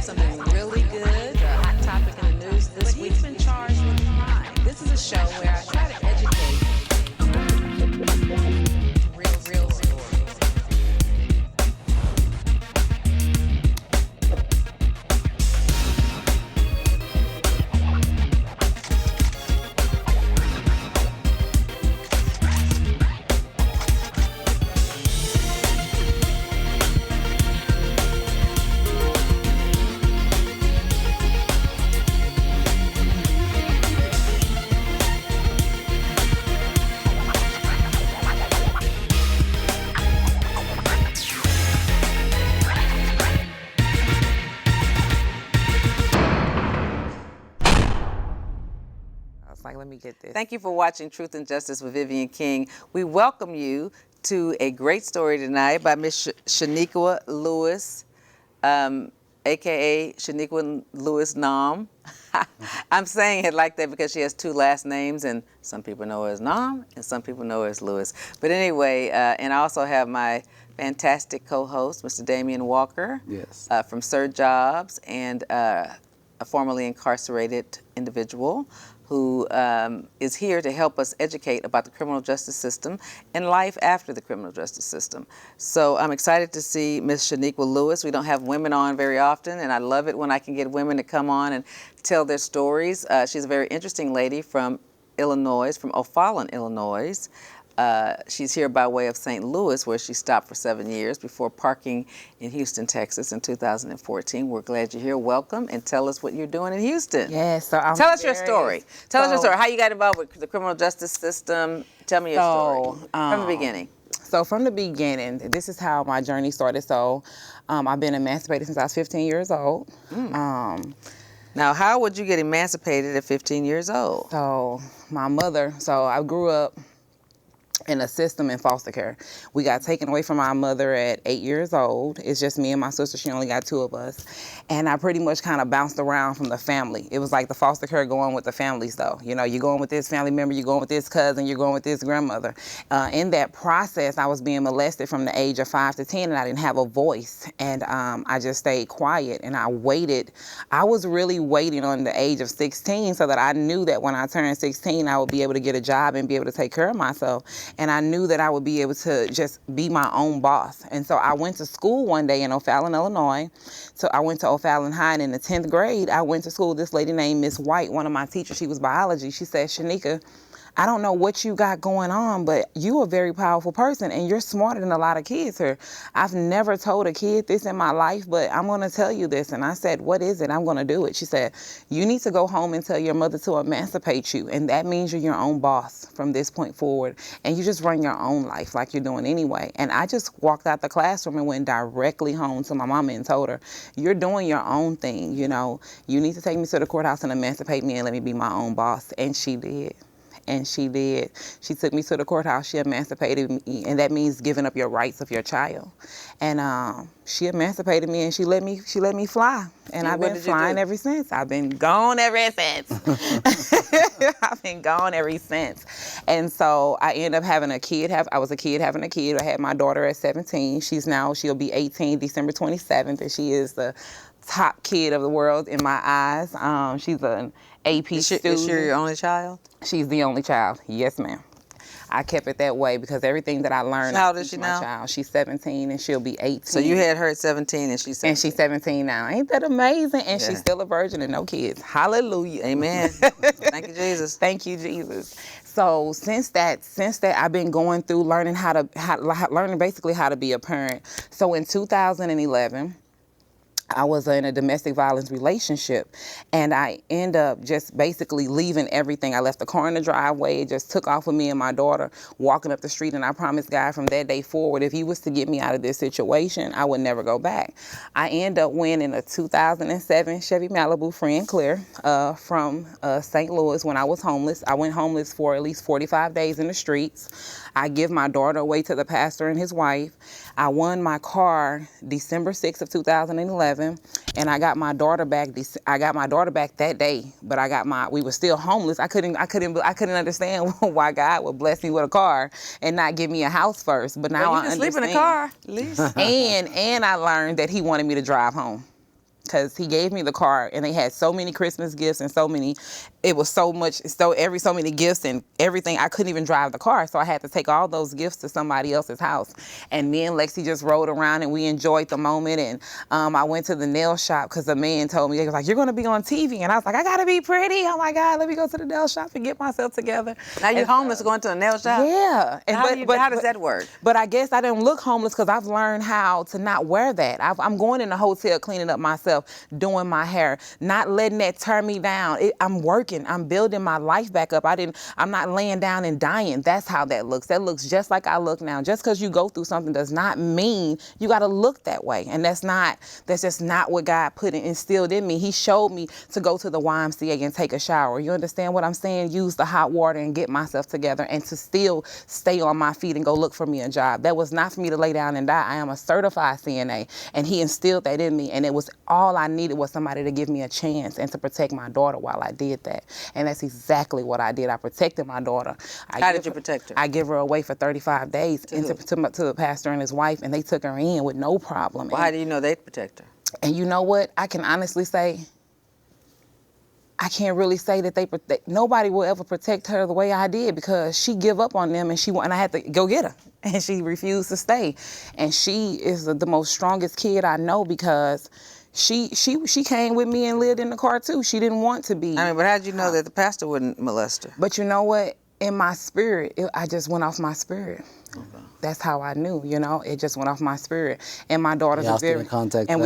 have something really good, a hot topic in the news this week's been charged with a crime. This is a show where I try to educate real stories. Let me get this. Thank you for watching Truth and Justice with Vivian King. We welcome you to a great story tonight by Miss Shaneka Lewis, aka Shaneka Lewis Ngom. I'm saying it like that because she has two last names, and some people know her as Ngom, and some people know her as Lewis. But anyway, and I also have my fantastic co-host, Mr. Damion Walker, yes, from Sir Jobs, and a formerly incarcerated individual who is here to help us educate about the criminal justice system and life after the criminal justice system. So I'm excited to see Miss Shaneka Lewis. We don't have women on very often, and I love it when I can get women to come on and tell their stories. She's a very interesting lady from Illinois, from O'Fallon, Illinois. She's here by way of St. Louis, where she stopped for 7 years before parking in Houston, Texas in 2014. We're glad you're here. Welcome, and tell us what you're doing in Houston. Yes, so tell us your story. Tell us your story. How you got involved with the criminal justice system. Tell me your story from the beginning. So from the beginning, this is how my journey started. So I've been emancipated since I was 15 years old. Now, how would you get emancipated at 15 years old? So my mother, I grew up in a system in foster care. We got taken away from our mother at 8 years old. It's just me and my sister. She only got two of us. And I pretty much kind of bounced around from the family. It was like the foster care going with the families though. You know, you're going with this family member, you're going with this cousin, you're going with this grandmother. In that process, I was being molested from the age of 5 to 10 and I didn't have a voice. And I just stayed quiet and I waited. I was really waiting on the age of 16 so that I knew that when I turned 16, I would be able to get a job and be able to take care of myself. And I knew that I would be able to just be my own boss. And so I went to school one day in O'Fallon, Illinois. So I went to O'Fallon High, and in the 10th grade, I went to school. This lady named Miss White, one of my teachers, she was biology. She said, Shaneka, I don't know what you got going on, but you're a very powerful person and you're smarter than a lot of kids here. I've never told a kid this in my life, but I'm gonna tell you this. And I said, what is it? I'm gonna do it. She said, you need to go home and tell your mother to emancipate you. And that means you're your own boss from this point forward. And you just run your own life like you're doing anyway. And I just walked out the classroom and went directly home to my mama and told her, you're doing your own thing. You know, you need to take me to the courthouse and emancipate me and let me be my own boss. And she did. And she did. She took me to the courthouse. She emancipated me, and that means giving up your rights of your child. And she emancipated me, and she let me fly. And I've been flying ever since. I've been gone ever since. I've been gone ever since. And so I ended up having a kid. I was a kid having a kid. I had my daughter at 17. She'll be 18 December 27th, and she is the top kid of the world in my eyes. She's an AP student. Is she your only child? She's the only child. Yes, ma'am. I kept it that way because everything that I learned. How old is she now? Child. She's 17 and she'll be 18. So you had her at 17 and she's 17. And she's 17 now. Ain't that amazing? And she's still a virgin and no kids. Hallelujah. Amen. Thank you, Jesus. Thank you, Jesus. So since that, I've been going through learning learning basically how to be a parent. So in 2011. I was in a domestic violence relationship and I end up just basically leaving everything. I left the car in the driveway. It just took off with me and my daughter walking up the street, and I promised God from that day forward, if he was to get me out of this situation, I would never go back. I end up winning a 2007 Chevy Malibu free and clear from St. Louis when I was homeless. I went homeless for at least 45 days in the streets. I give my daughter away to the pastor and his wife. I won my car December 6th of 2011, and I got my daughter back. I got my daughter back that day, but we were still homeless. I couldn't understand why God would bless me with a car and not give me a house first. But now I understand. Sleep in a car, at least. And I learned that he wanted me to drive home. because he gave me the car and they had so many Christmas gifts and it was so many gifts and everything. I couldn't even drive the car, so I had to take all those gifts to somebody else's house. And me and Lexi just rode around and we enjoyed the moment. And I went to the nail shop because the man told me, he was like, "You're gonna be on TV," and I was like, "I gotta be pretty. Oh my God, let me go to the nail shop and get myself together." Now you're homeless going to a nail shop? Yeah. And How does that work? But I guess I didn't look homeless because I've learned how to not wear that. I'm going in the hotel, cleaning up myself, doing my hair, not letting that turn me down. I'm working. I'm building my life back up. I'm not laying down and dying. That's how that looks. That looks just like I look now. Just because you go through something does not mean you got to look that way. And that's just not what God instilled in me. He showed me to go to the YMCA and take a shower. You understand what I'm saying? Use the hot water and get myself together and to still stay on my feet and go look for me a job. That was not for me to lay down and die. I am a certified CNA, and he instilled that in me. And it was all I needed was somebody to give me a chance and to protect my daughter while I did that. And that's exactly what I did. I protected my daughter. How did you protect her? I give her away for 35 days to the pastor and his wife, and they took her in with no problem. Well, how do you know they'd protect her? And you know what? I can honestly say, I can't really say that nobody will ever protect her the way I did, because she give up on them and I had to go get her, and she refused to stay. And she is the most strongest kid I know, because she came with me and lived in the car too. She didn't want to be. But how did you know that the pastor wouldn't molest her? But you know what? In my spirit, I just went off my spirit. Okay. That's how I knew, it just went off my spirit. And my daughter's we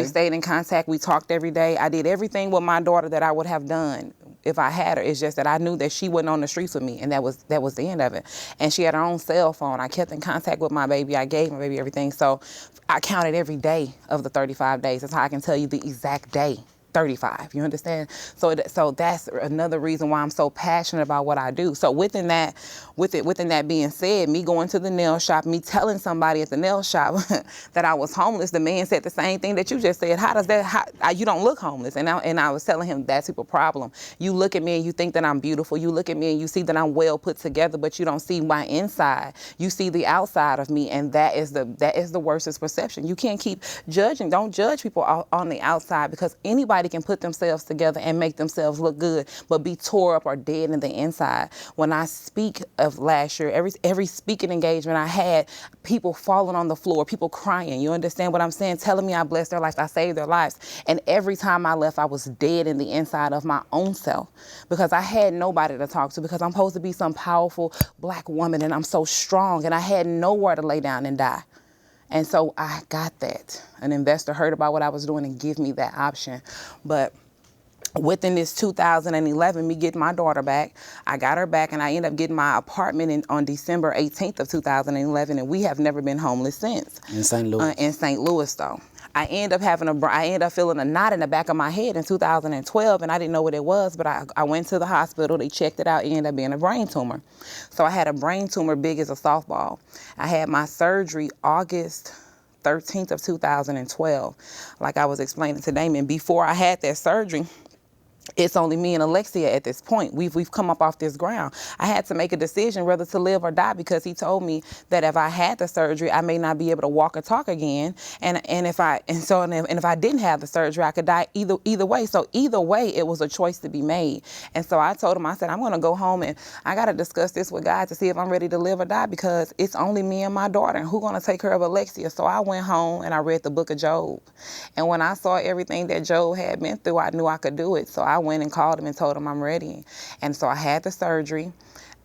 stayed in contact. We talked every day. I did everything with my daughter that I would have done if I had her. It's just that I knew that she wasn't on the streets with me, and that was the end of it. And she had her own cell phone. I kept in contact with my baby. I gave my baby everything. So I counted every day of the 35 days. That's how I can tell you the exact day. 35, you understand? So that's another reason why I'm so passionate about what I do. So within that being said, me going to the nail shop, me telling somebody at the nail shop that I was homeless, the man said the same thing that you just said. You don't look homeless? And I was telling him that's people's problem. You look at me and you think that I'm beautiful. You look at me and you see that I'm well put together, but you don't see my inside. You see the outside of me, and that is the worstest perception. You can't keep judging. Don't judge people on the outside, because anybody can put themselves together and make themselves look good, but be tore up or dead in the inside. When I speak of last year, every speaking engagement I had, people falling on the floor, people crying. You understand what I'm saying? Telling me I blessed their life, I saved their lives. And every time I left, I was dead in the inside of my own self, because I had nobody to talk to, because I'm supposed to be some powerful Black woman and I'm so strong, and I had nowhere to lay down and die. And so I got that. An investor heard about what I was doing and give me that option. But within this 2011, me getting my daughter back, I got her back, and I ended up getting my apartment on December 18th of 2011, and we have never been homeless since. In St. Louis? In St. Louis, though. I ended up feeling a knot in the back of my head in 2012, and I didn't know what it was, but I went to the hospital. They checked it out. It ended up being a brain tumor. So I had a brain tumor big as a softball. I had my surgery August 13th of 2012. Like I was explaining to Damion, before I had that surgery, it's only me and Alexia at this point. We've come up off this ground. I had to make a decision whether to live or die, because he told me that if I had the surgery, I may not be able to walk or talk again. And if I didn't have the surgery, I could die either way. So either way, it was a choice to be made. And so I told him, I said, I'm going to go home and I got to discuss this with God to see if I'm ready to live or die, because it's only me and my daughter, and who's going to take care of Alexia? So I went home and I read the book of Job. And when I saw everything that Job had been through, I knew I could do it. So I went and called him and told him I'm ready. And so I had the surgery,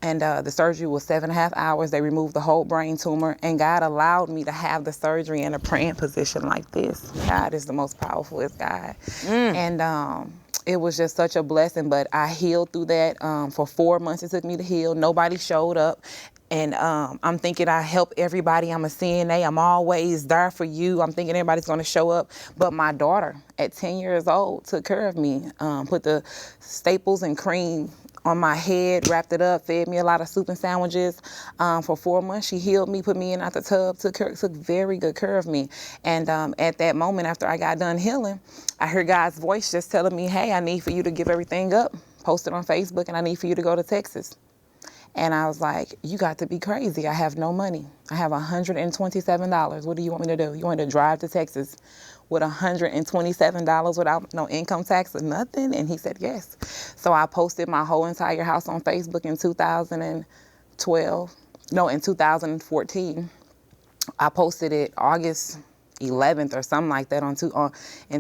and the surgery was 7.5 hours. They removed the whole brain tumor, and God allowed me to have the surgery in a praying position like this. God is the most powerful, is God. And it was just such a blessing, but I healed through that. For 4 months it took me to heal. Nobody showed up. And I'm thinking I help everybody. I'm a CNA. I'm always there for you. I'm thinking everybody's going to show up. But my daughter, at 10 years old, took care of me, put the staples and cream on my head, wrapped it up, fed me a lot of soup and sandwiches. For 4 months, she healed me, put me in out the tub, took very good care of me. And at that moment, after I got done healing, I heard God's voice just telling me, hey, I need for you to give everything up, post it on Facebook, and I need for you to go to Texas. And I was like, you got to be crazy. I have no money. I have $127. What do you want me to do? You want me to drive to Texas with $127 without no income tax or nothing? And he said, yes. So I posted my whole entire house on Facebook in 2014. I posted it August 11th or something like that in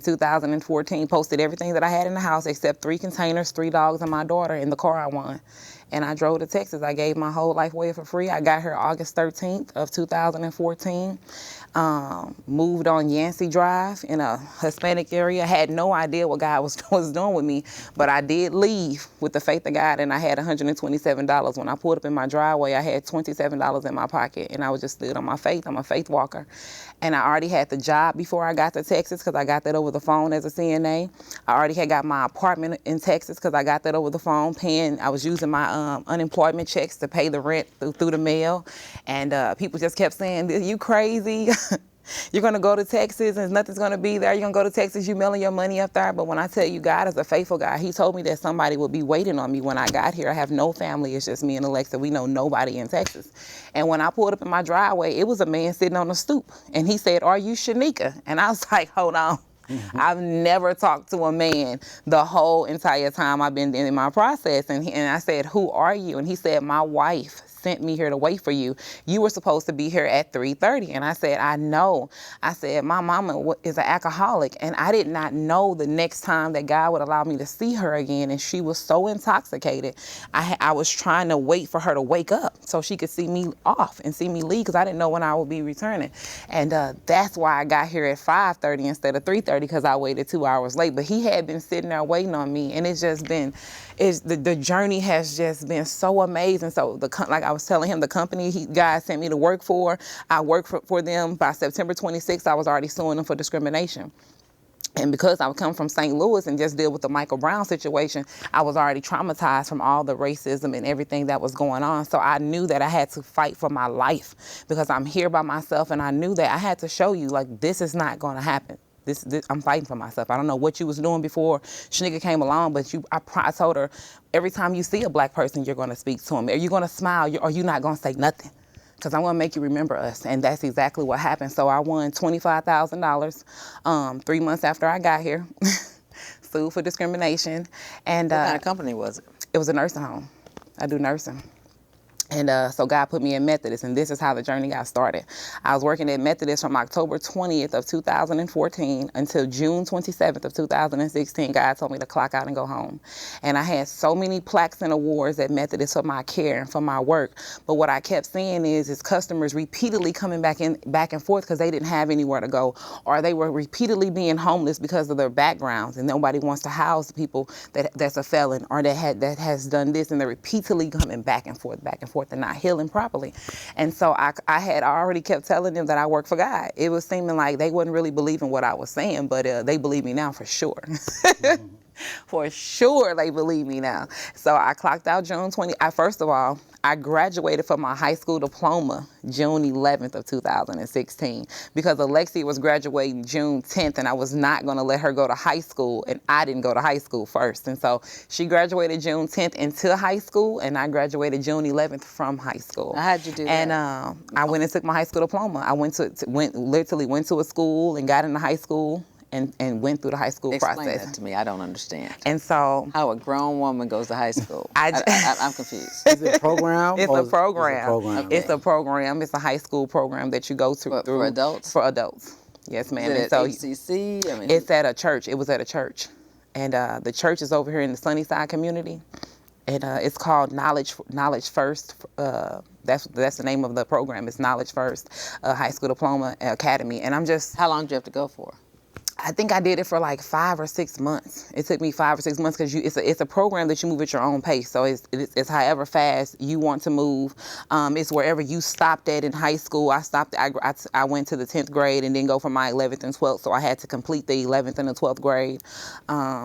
2014. Posted everything that I had in the house except 3 containers, 3 dogs, and my daughter in the car I won. And I drove to Texas. I gave my whole life away for free. I got here August 13th of 2014. Moved on Yancey Drive in a Hispanic area. Had no idea what God was doing with me, but I did leave with the faith of God, and I had $127. When I pulled up in my driveway, I had $27 in my pocket, and I was just stood on my faith. I'm a faith walker. And I already had the job before I got to Texas because I got that over the phone as a CNA. I already had got my apartment in Texas because I got that over the phone. I was using my unemployment checks to pay the rent through the mail. And people just kept saying, you crazy? You're going to go to Texas and nothing's going to be there. You're going to go to Texas, you mailing your money up there. But when I tell you, God is a faithful God. He told me that somebody would be waiting on me when I got here. I have no family. It's just me and Alexa. We know nobody in Texas. And when I pulled up in my driveway, it was a man sitting on the stoop. And he said, are you Shaneka? And I was like, hold on. Mm-hmm. I've never talked to a man the whole entire time I've been in my process. And I said, who are you? And he said, my wife sent me here to wait for you. You were supposed to be here at 3:30. And I said, I know. I said, my mama is an alcoholic. And I did not know the next time that God would allow me to see her again. And she was so intoxicated. I was trying to wait for her to wake up so she could see me off and see me leave because I didn't know when I would be returning. And that's why I got here at 5:30 instead of 3:30 because I waited 2 hours late. But he had been sitting there waiting on me. And it's just been, the journey has just been so amazing. So like I was telling him, the company God sent me to work for, I worked for them. By September 26th, I was already suing them for discrimination. And because I would come from St. Louis and just deal with the Michael Brown situation, I was already traumatized from all the racism and everything that was going on. So I knew that I had to fight for my life because I'm here by myself. And I knew that I had to show you, like, this is not going to happen. This, I'm fighting for myself. I don't know what you was doing before Shaneka came along, but I told her, every time you see a black person, you're going to speak to them. Are you going to smile or you're not going to say nothing? Because I'm going to make you remember us. And that's exactly what happened. So I won $25,000 3 months after I got here, sued for discrimination. And what kind of company was it? It was a nursing home. I do nursing. And so God put me in Methodist, and this is how the journey got started. I was working at Methodist from October 20th of 2014 until June 27th of 2016. God told me to clock out and go home. And I had so many plaques and awards at Methodist for my care and for my work. But what I kept seeing is customers repeatedly coming back and forth because they didn't have anywhere to go, or they were repeatedly being homeless because of their backgrounds, and nobody wants to house people that's a felon or that has done this, and they're repeatedly coming back and forth and not healing properly. And so I already kept telling them that I work for God. It was seeming like they wouldn't really believe in what I was saying, but they believe me now for sure. Mm-hmm. For sure they believe me now. So I clocked out June 20. First of all, I graduated from my high school diploma June 11th of 2016 because Alexia was graduating June 10th, and I was not going to let her go to high school, and I didn't go to high school first. And so she graduated June 10th into high school, and I graduated June 11th from high school. How'd you do that? And I went and took my high school diploma. I went to a school and got into high school. And went through the high school process. Explain that to me. I don't understand. And so, how a grown woman goes to high school. I'm confused. Is it a program? It's a program. Okay. It's a program. It's a high school program that you go through for adults. For adults. Yes, ma'am. Is it at HCC? It's at a church. It was at a church, and the church is over here in the Sunnyside community, and it's called Knowledge First. That's the name of the program. It's Knowledge First High School Diploma Academy. And I'm just. How long do you have to go for? I think I did it for like 5 or 6 months. It took me 5 or 6 months because it's a program that you move at your own pace. So it's however fast you want to move. It's wherever you stopped at in high school. I went to the 10th grade and then go for my 11th and 12th. So I had to complete the 11th and the 12th grade.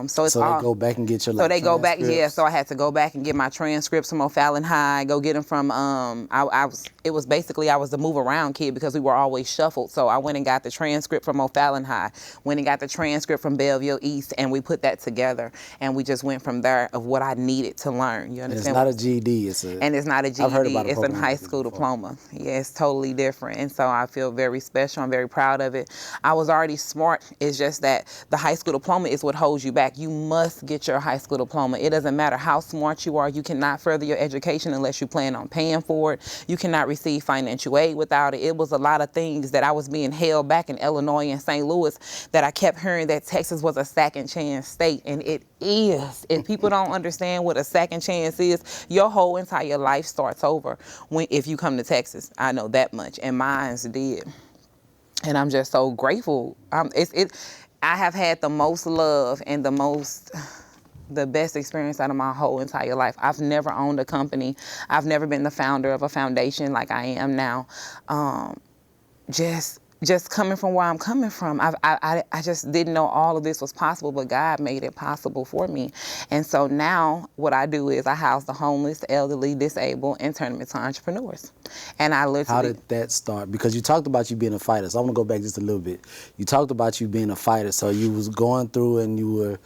So they go back and get your. So they go back, yeah. So I had to go back and get my transcripts from O'Fallon High. Go get them from. I was the move around kid because we were always shuffled. So I went and got the transcript from O'Fallon High. Went and got the transcript from Belleville East, and we put that together, and we just went from there of what I needed to learn. You understand? And it's not a GED. It's not a GED. I've heard about a it's a program high like this school before. diploma. Yeah, it's totally different, and so I feel very special. I'm very proud of it. I was already smart. It's just that the high school diploma is what holds you back. You must get your high school diploma. It doesn't matter how smart you are. You cannot further your education unless you plan on paying for it. You cannot receive financial aid without it. It was a lot of things that I was being held back in Illinois and St. Louis that I kept hearing that Texas was a second chance state, and it is. If people don't understand what a second chance is, your whole entire life starts over if you come to Texas. I know that much, and mine's did. And I'm just so grateful. I have had the most love and the best experience out of my whole entire life. I've never owned a company. I've never been the founder of a foundation like I am now. Just coming from where I'm coming from, I just didn't know all of this was possible, but God made it possible for me. And so now what I do is I house the homeless, elderly, disabled, and turn them into entrepreneurs. And I literally... How did that start? Because you talked about you being a fighter, so I want to go back just a little bit. You talked about you being a fighter, so you was going through and you were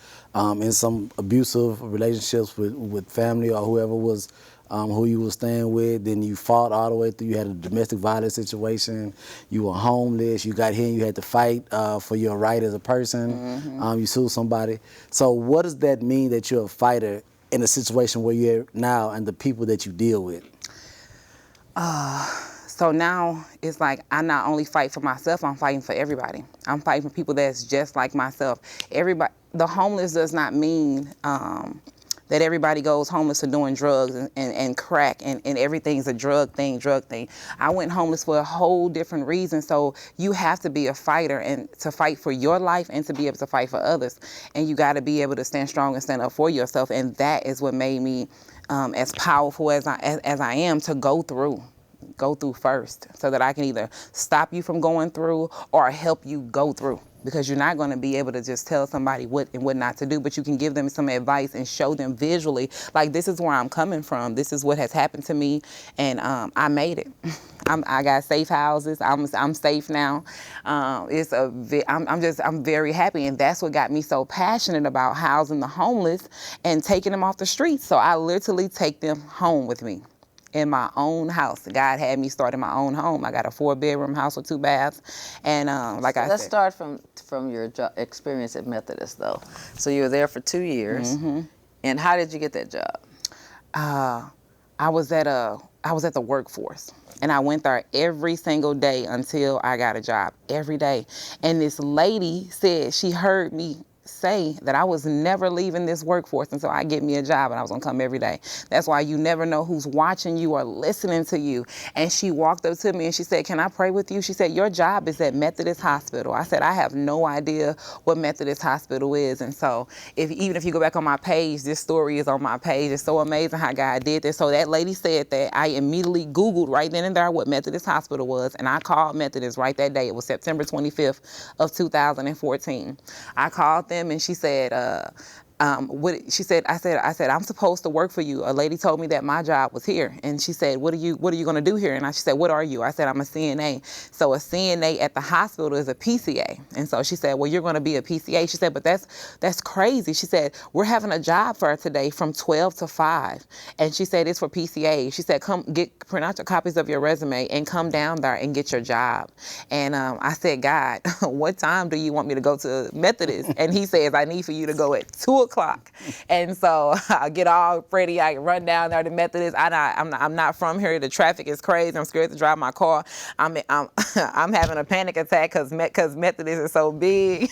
in some abusive relationships with family or whoever was who you were staying with, then you fought all the way through, you had a domestic violence situation, you were homeless, you got here and you had to fight for your right as a person, you sued somebody. So what does that mean that you're a fighter in a situation where you're now and the people that you deal with? So now it's like I not only fight for myself, I'm fighting for everybody. I'm fighting for people that's just like myself. Everybody, the homeless does not mean that everybody goes homeless for doing drugs and crack and everything's a drug thing. I went homeless for a whole different reason. So you have to be a fighter and to fight for your life and to be able to fight for others. And you got to be able to stand strong and stand up for yourself. And that is what made me as powerful as I am to go through first, so that I can either stop you from going through or help you go through. Because you're not going to be able to just tell somebody what and what not to do, but you can give them some advice and show them visually, like, this is where I'm coming from. This is what has happened to me, and I made it. I got safe houses. I'm safe now. I'm very happy, and that's what got me so passionate about housing the homeless and taking them off the streets. So I literally take them home with me. In my own house. God had me start in my own home. I got a 4-bedroom house with 2 baths. And let's start from your experience at Methodist, though. So you were there for 2 years. And how did you get that job? I was at the workforce. And I went there every single day until I got a job, every day. And this lady said she heard me say that I was never leaving this workforce until I get me a job, and I was gonna come every day. That's why you never know who's watching you or listening to you. And she walked up to me and she said, "Can I pray with you?" She said, "Your job is at Methodist Hospital." I said, "I have no idea what Methodist Hospital is." And so even if you go back on my page, this story is on my page. It's so amazing how God did this. So that lady said that. I immediately Googled right then and there what Methodist Hospital was, and I called Methodist right that day. It was September 25th of 2014. I called them and she said, I said, "I'm supposed to work for you. A lady told me that my job was here." And she said, what are you going to do here? And she said, "What are you?" I said, "I'm a CNA. So a CNA at the hospital is a PCA. And so she said, "Well, you're going to be a PCA." She said, "But that's crazy." She said, "We're having a job fair today from 12 to 5. And she said, "It's for PCA." She said, print out your copies of your resume and come down there and get your job." And I said, "God, what time do you want me to go to Methodist?" And he says, "I need for you to go at 2 o'clock. And so I get all ready. I run down there to Methodist. I'm not from here. The traffic is crazy. I'm scared to drive my car. I'm having a panic attack because Methodist is so big.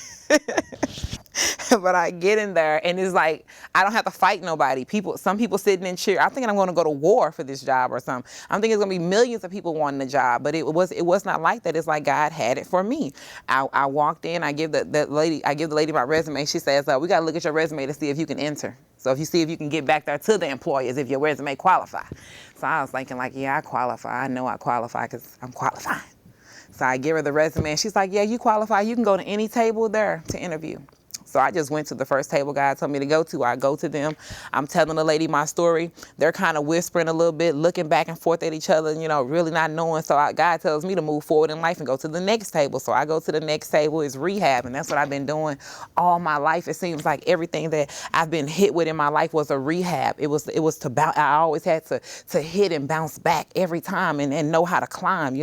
But I get in there and it's like I don't have to fight nobody. Some people sitting in chairs. I'm thinking I'm going to go to war for this job or something. I'm thinking it's going to be millions of people wanting the job, but it was not like that. It's like God had it for me. I walked in. I give the lady my resume. She says, "We got to look at your resume to see if you can enter. So if you see if you can get back there to the employers if your resume qualify." So I was thinking like, yeah, I qualify. I know I qualify because I'm qualified. So I give her the resume and she's like, "Yeah, you qualify. You can go to any table there to interview." So I just went to the first table God told me to go to. I go to them. I'm telling the lady my story. They're kind of whispering a little bit, looking back and forth at each other, really not knowing. So God tells me to move forward in life and go to the next table. So I go to the next table, is rehab. And that's what I've been doing all my life. It seems like everything that I've been hit with in my life was a rehab. It was to bounce. I always had to hit and bounce back every time and know how to climb,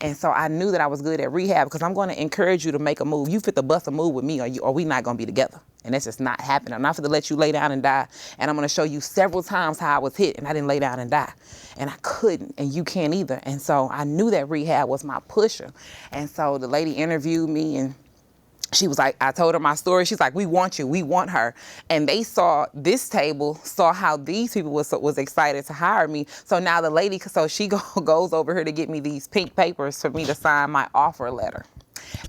And so I knew that I was good at rehab, because I'm going to encourage you to make a move. You fit to bust a move with me, or we not going to be together. And that's just not happening. I'm not going to let you lay down and die. And I'm going to show you several times how I was hit and I didn't lay down and die. And I couldn't, and you can't either. And so I knew that rehab was my pusher. And so the lady interviewed me, and she was like, I told her my story. She's like, we want you, we want her. And they saw this table, saw how these people was excited to hire me. So now the lady, so she goes over here to get me these pink papers for me to sign my offer letter.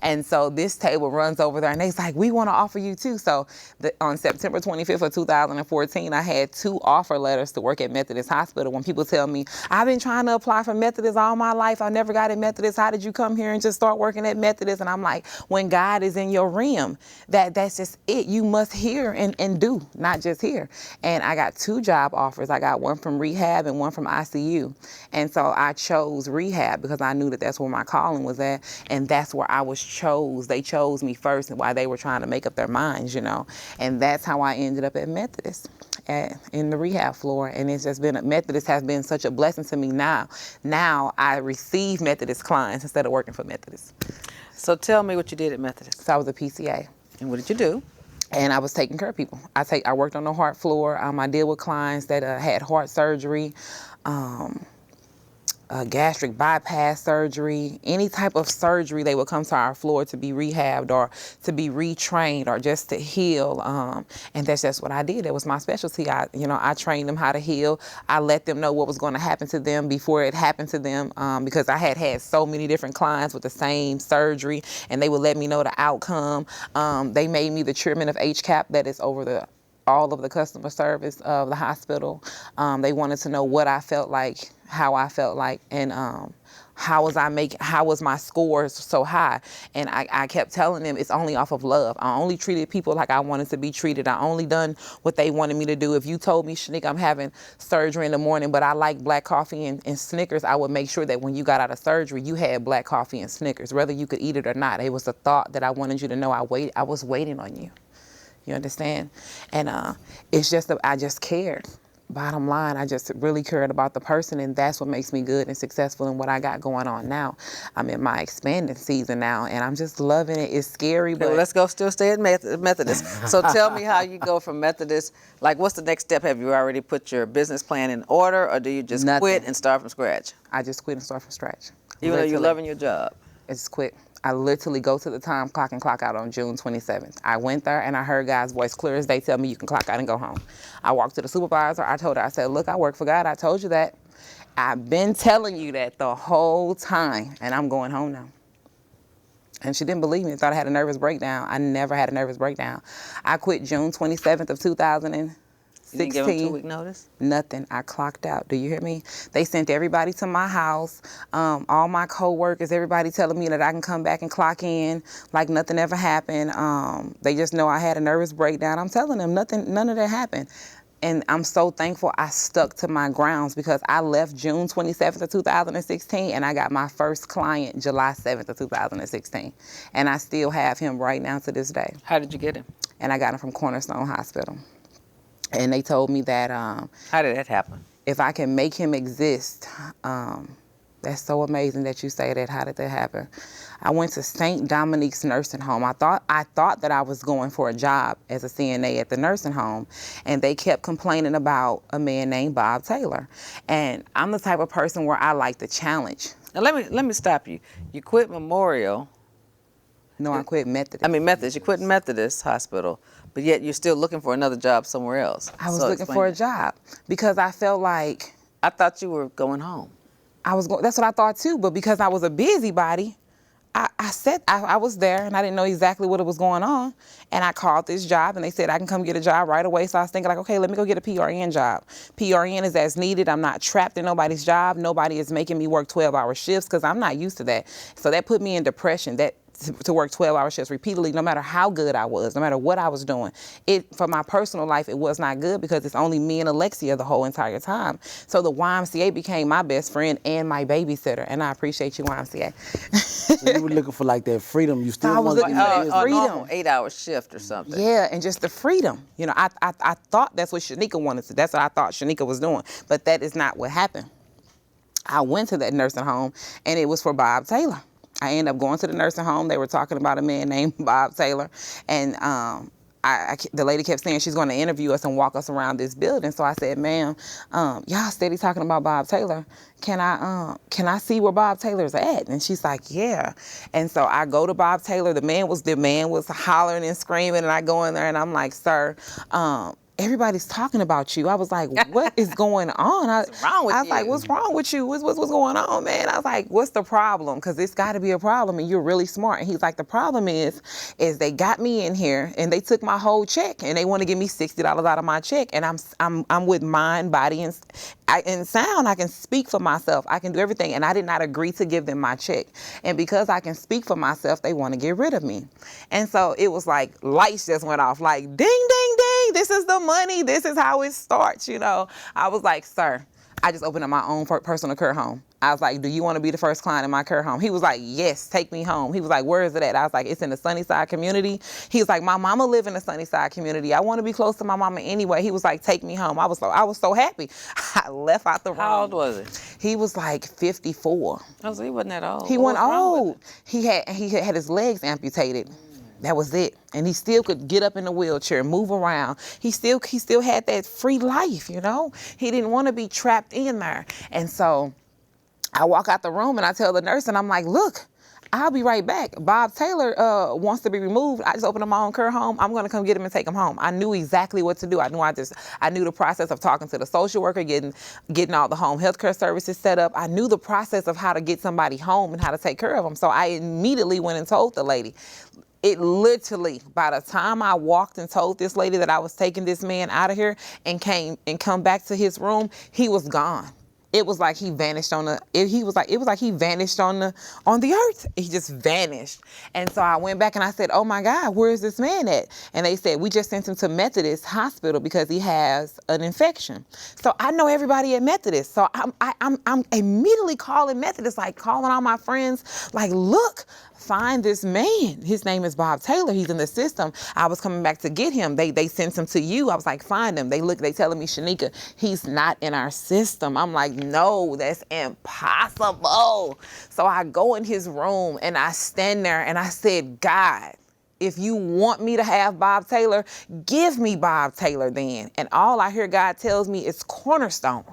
And so this table runs over there, and they's like, we want to offer you too. So on September 25th of 2014, I had 2 offer letters to work at Methodist Hospital. When people tell me, I've been trying to apply for Methodist all my life, I never got at Methodist, how did you come here and just start working at Methodist? And I'm like, when God is in your realm, that's just it. You must hear and do, not just hear. And I got 2 job offers. I got one from rehab and one from ICU. And so I chose rehab because I knew that that's where my calling was at, and that's where I was chose. They chose me first, and while they were trying to make up their minds, And that's how I ended up at Methodist, in the rehab floor. And it's just been, Methodist has been such a blessing to me now. Now I receive Methodist clients instead of working for Methodist. So tell me what you did at Methodist. So I was a PCA. And what did you do? And I was taking care of people. I worked on the heart floor. I deal with clients that had heart surgery, gastric bypass surgery, any type of surgery. They would come to our floor to be rehabbed or to be retrained or just to heal. And that's just what I did. That was my specialty. I trained them how to heal. I let them know what was going to happen to them before it happened to them, because I had so many different clients with the same surgery, and they would let me know the outcome. They made me the chairman of HCAP, that is over all of the customer service of the hospital. They wanted to know what I felt like, how I felt like, and how was my scores so high? And I kept telling them it's only off of love. I only treated people like I wanted to be treated. I only done what they wanted me to do. If you told me, Shaneka, I'm having surgery in the morning, but I like black coffee and Snickers, I would make sure that when you got out of surgery, you had black coffee and Snickers, whether you could eat it or not. It was a thought that I wanted you to know I was waiting on you. You understand? And it's just that I just cared. Bottom line, I just really cared about the person, and that's what makes me good and successful in what I got going on now. I'm in my expanding season now, and I'm just loving it. It's scary, but... Well, let's go still stay at Methodist. So tell me how you go from Methodist. Like, what's the next step? Have you already put your business plan in order, or do you just quit and start from scratch? I just quit and start from scratch. Even though you're loving your job? I just quit. I literally go to the time clock and clock out on June 27th. I went there and I heard God's voice clear as day tell me you can clock out and go home. I walked to the supervisor. I told her, I said, look, I work for God. I told you that. I've been telling you that the whole time, and I'm going home now. And she didn't believe me. Thought I had a nervous breakdown. I never had a nervous breakdown. I quit June 27th of 2016. You didn't give them 2-week notice? Nothing. I clocked out. Do you hear me? They sent everybody to my house, all my co-workers, everybody telling me that I can come back and clock in like nothing ever happened. They just know I had a nervous breakdown. I'm telling them none of that happened. And I'm so thankful I stuck to my grounds, because I left June 27th of 2016 and I got my first client July 7th of 2016. And I still have him right now to this day. How did you get him? And I got him from Cornerstone Hospital. And they told me that how did that happen? If I can make him exist, that's so amazing that you say that. How did that happen? I went to St. Dominique's nursing home. I thought that I was going for a job as a CNA at the nursing home, and they kept complaining about a man named Bob Taylor. And I'm the type of person where I like the challenge. Now let me stop you. You quit Memorial. No, I quit Methodist. Methodist. You quit Methodist Hospital, but yet you're still looking for another job somewhere else. I was looking for a job because I felt like... I thought you were going home. That's what I thought too, but because I was a busybody, I was there and I didn't know exactly what was going on. And I called this job and they said I can come get a job right away. So I was thinking like, okay, let me go get a PRN job. PRN is as needed. I'm not trapped in nobody's job. Nobody is making me work 12-hour shifts because I'm not used to that. So that put me in depression. That to work 12-hour shifts repeatedly, no matter how good I was, no matter what I was doing. For my personal life, it was not good because it's only me and Alexia the whole entire time. So the YMCA became my best friend and my babysitter, and I appreciate you, YMCA. So you were looking for like that freedom. You still I was wanted looking to for do that that. A normal freedom. 8-hour shift or something. Yeah, and just the freedom. You know, I thought that's what Shaneka wanted to. That's what I thought Shaneka was doing, but that is not what happened. I went to that nursing home, and it was for Bob Taylor. I ended up going to the nursing home. They were talking about a man named Bob Taylor, and the lady kept saying she's going to interview us and walk us around this building. So I said, ma'am, y'all steady talking about Bob Taylor. Can I see where Bob Taylor's at? And she's like, yeah. And so I go to Bob Taylor. The man was hollering and screaming, and I go in there and I'm like, sir, everybody's talking about you. I was like, what is going on? What's wrong with I was you? like, what's wrong with you? What's going on, man? I was like, what's the problem? Because it's got to be a problem, and you're really smart. And he's like, the problem is they got me in here, and they took my whole check, and they want to give me $60 out of my check, and I'm with mind, body, and sound. I can speak for myself. I can do everything, and I did not agree to give them my check. And because I can speak for myself, they want to get rid of me. And so it was like lights just went off, like ding, ding, ding. This is the money. This is how it starts, you know. I was like, sir, I just opened up my own personal care home. I was like, do you want to be the first client in my care home? He was like, yes, take me home. He was like, where is it at? I was like, it's in the Sunnyside community. He was like, my mama live in the Sunnyside community. I want to be close to my mama anyway. He was like, take me home. I was so happy. I left out the room. How old was he? He was like 54. Oh, so he wasn't that old. He What wasn't was wrong with old. He had his legs amputated. That was it. And he still could get up in the wheelchair, move around. He still had that free life, you know? He didn't want to be trapped in there. And so I walk out the room and I tell the nurse, and I'm like, look, I'll be right back. Bob Taylor wants to be removed. I just opened up my own care home. I'm going to come get him and take him home. I knew exactly what to do. I knew the process of talking to the social worker, getting all the home health care services set up. I knew the process of how to get somebody home and how to take care of them. So I immediately went and told the lady. It literally, by the time I walked and told this lady that I was taking this man out of here and come back to his room, he was gone. It was like he vanished on the earth. He just vanished. And so I went back and I said, oh my God, where is this man at? And they said, we just sent him to Methodist Hospital because he has an infection. So I know everybody at Methodist. So I'm immediately calling Methodist, like calling all my friends, like, look, find this man. His name is Bob Taylor. He's in the system. I was coming back to get him. They sent him to you. I was like, find him. They telling me, Shaneka, he's not in our system. I'm like, no, that's impossible. So I go in his room and I stand there and I said, God, if you want me to have Bob Taylor, give me Bob Taylor then. And all I hear God tells me is Cornerstone.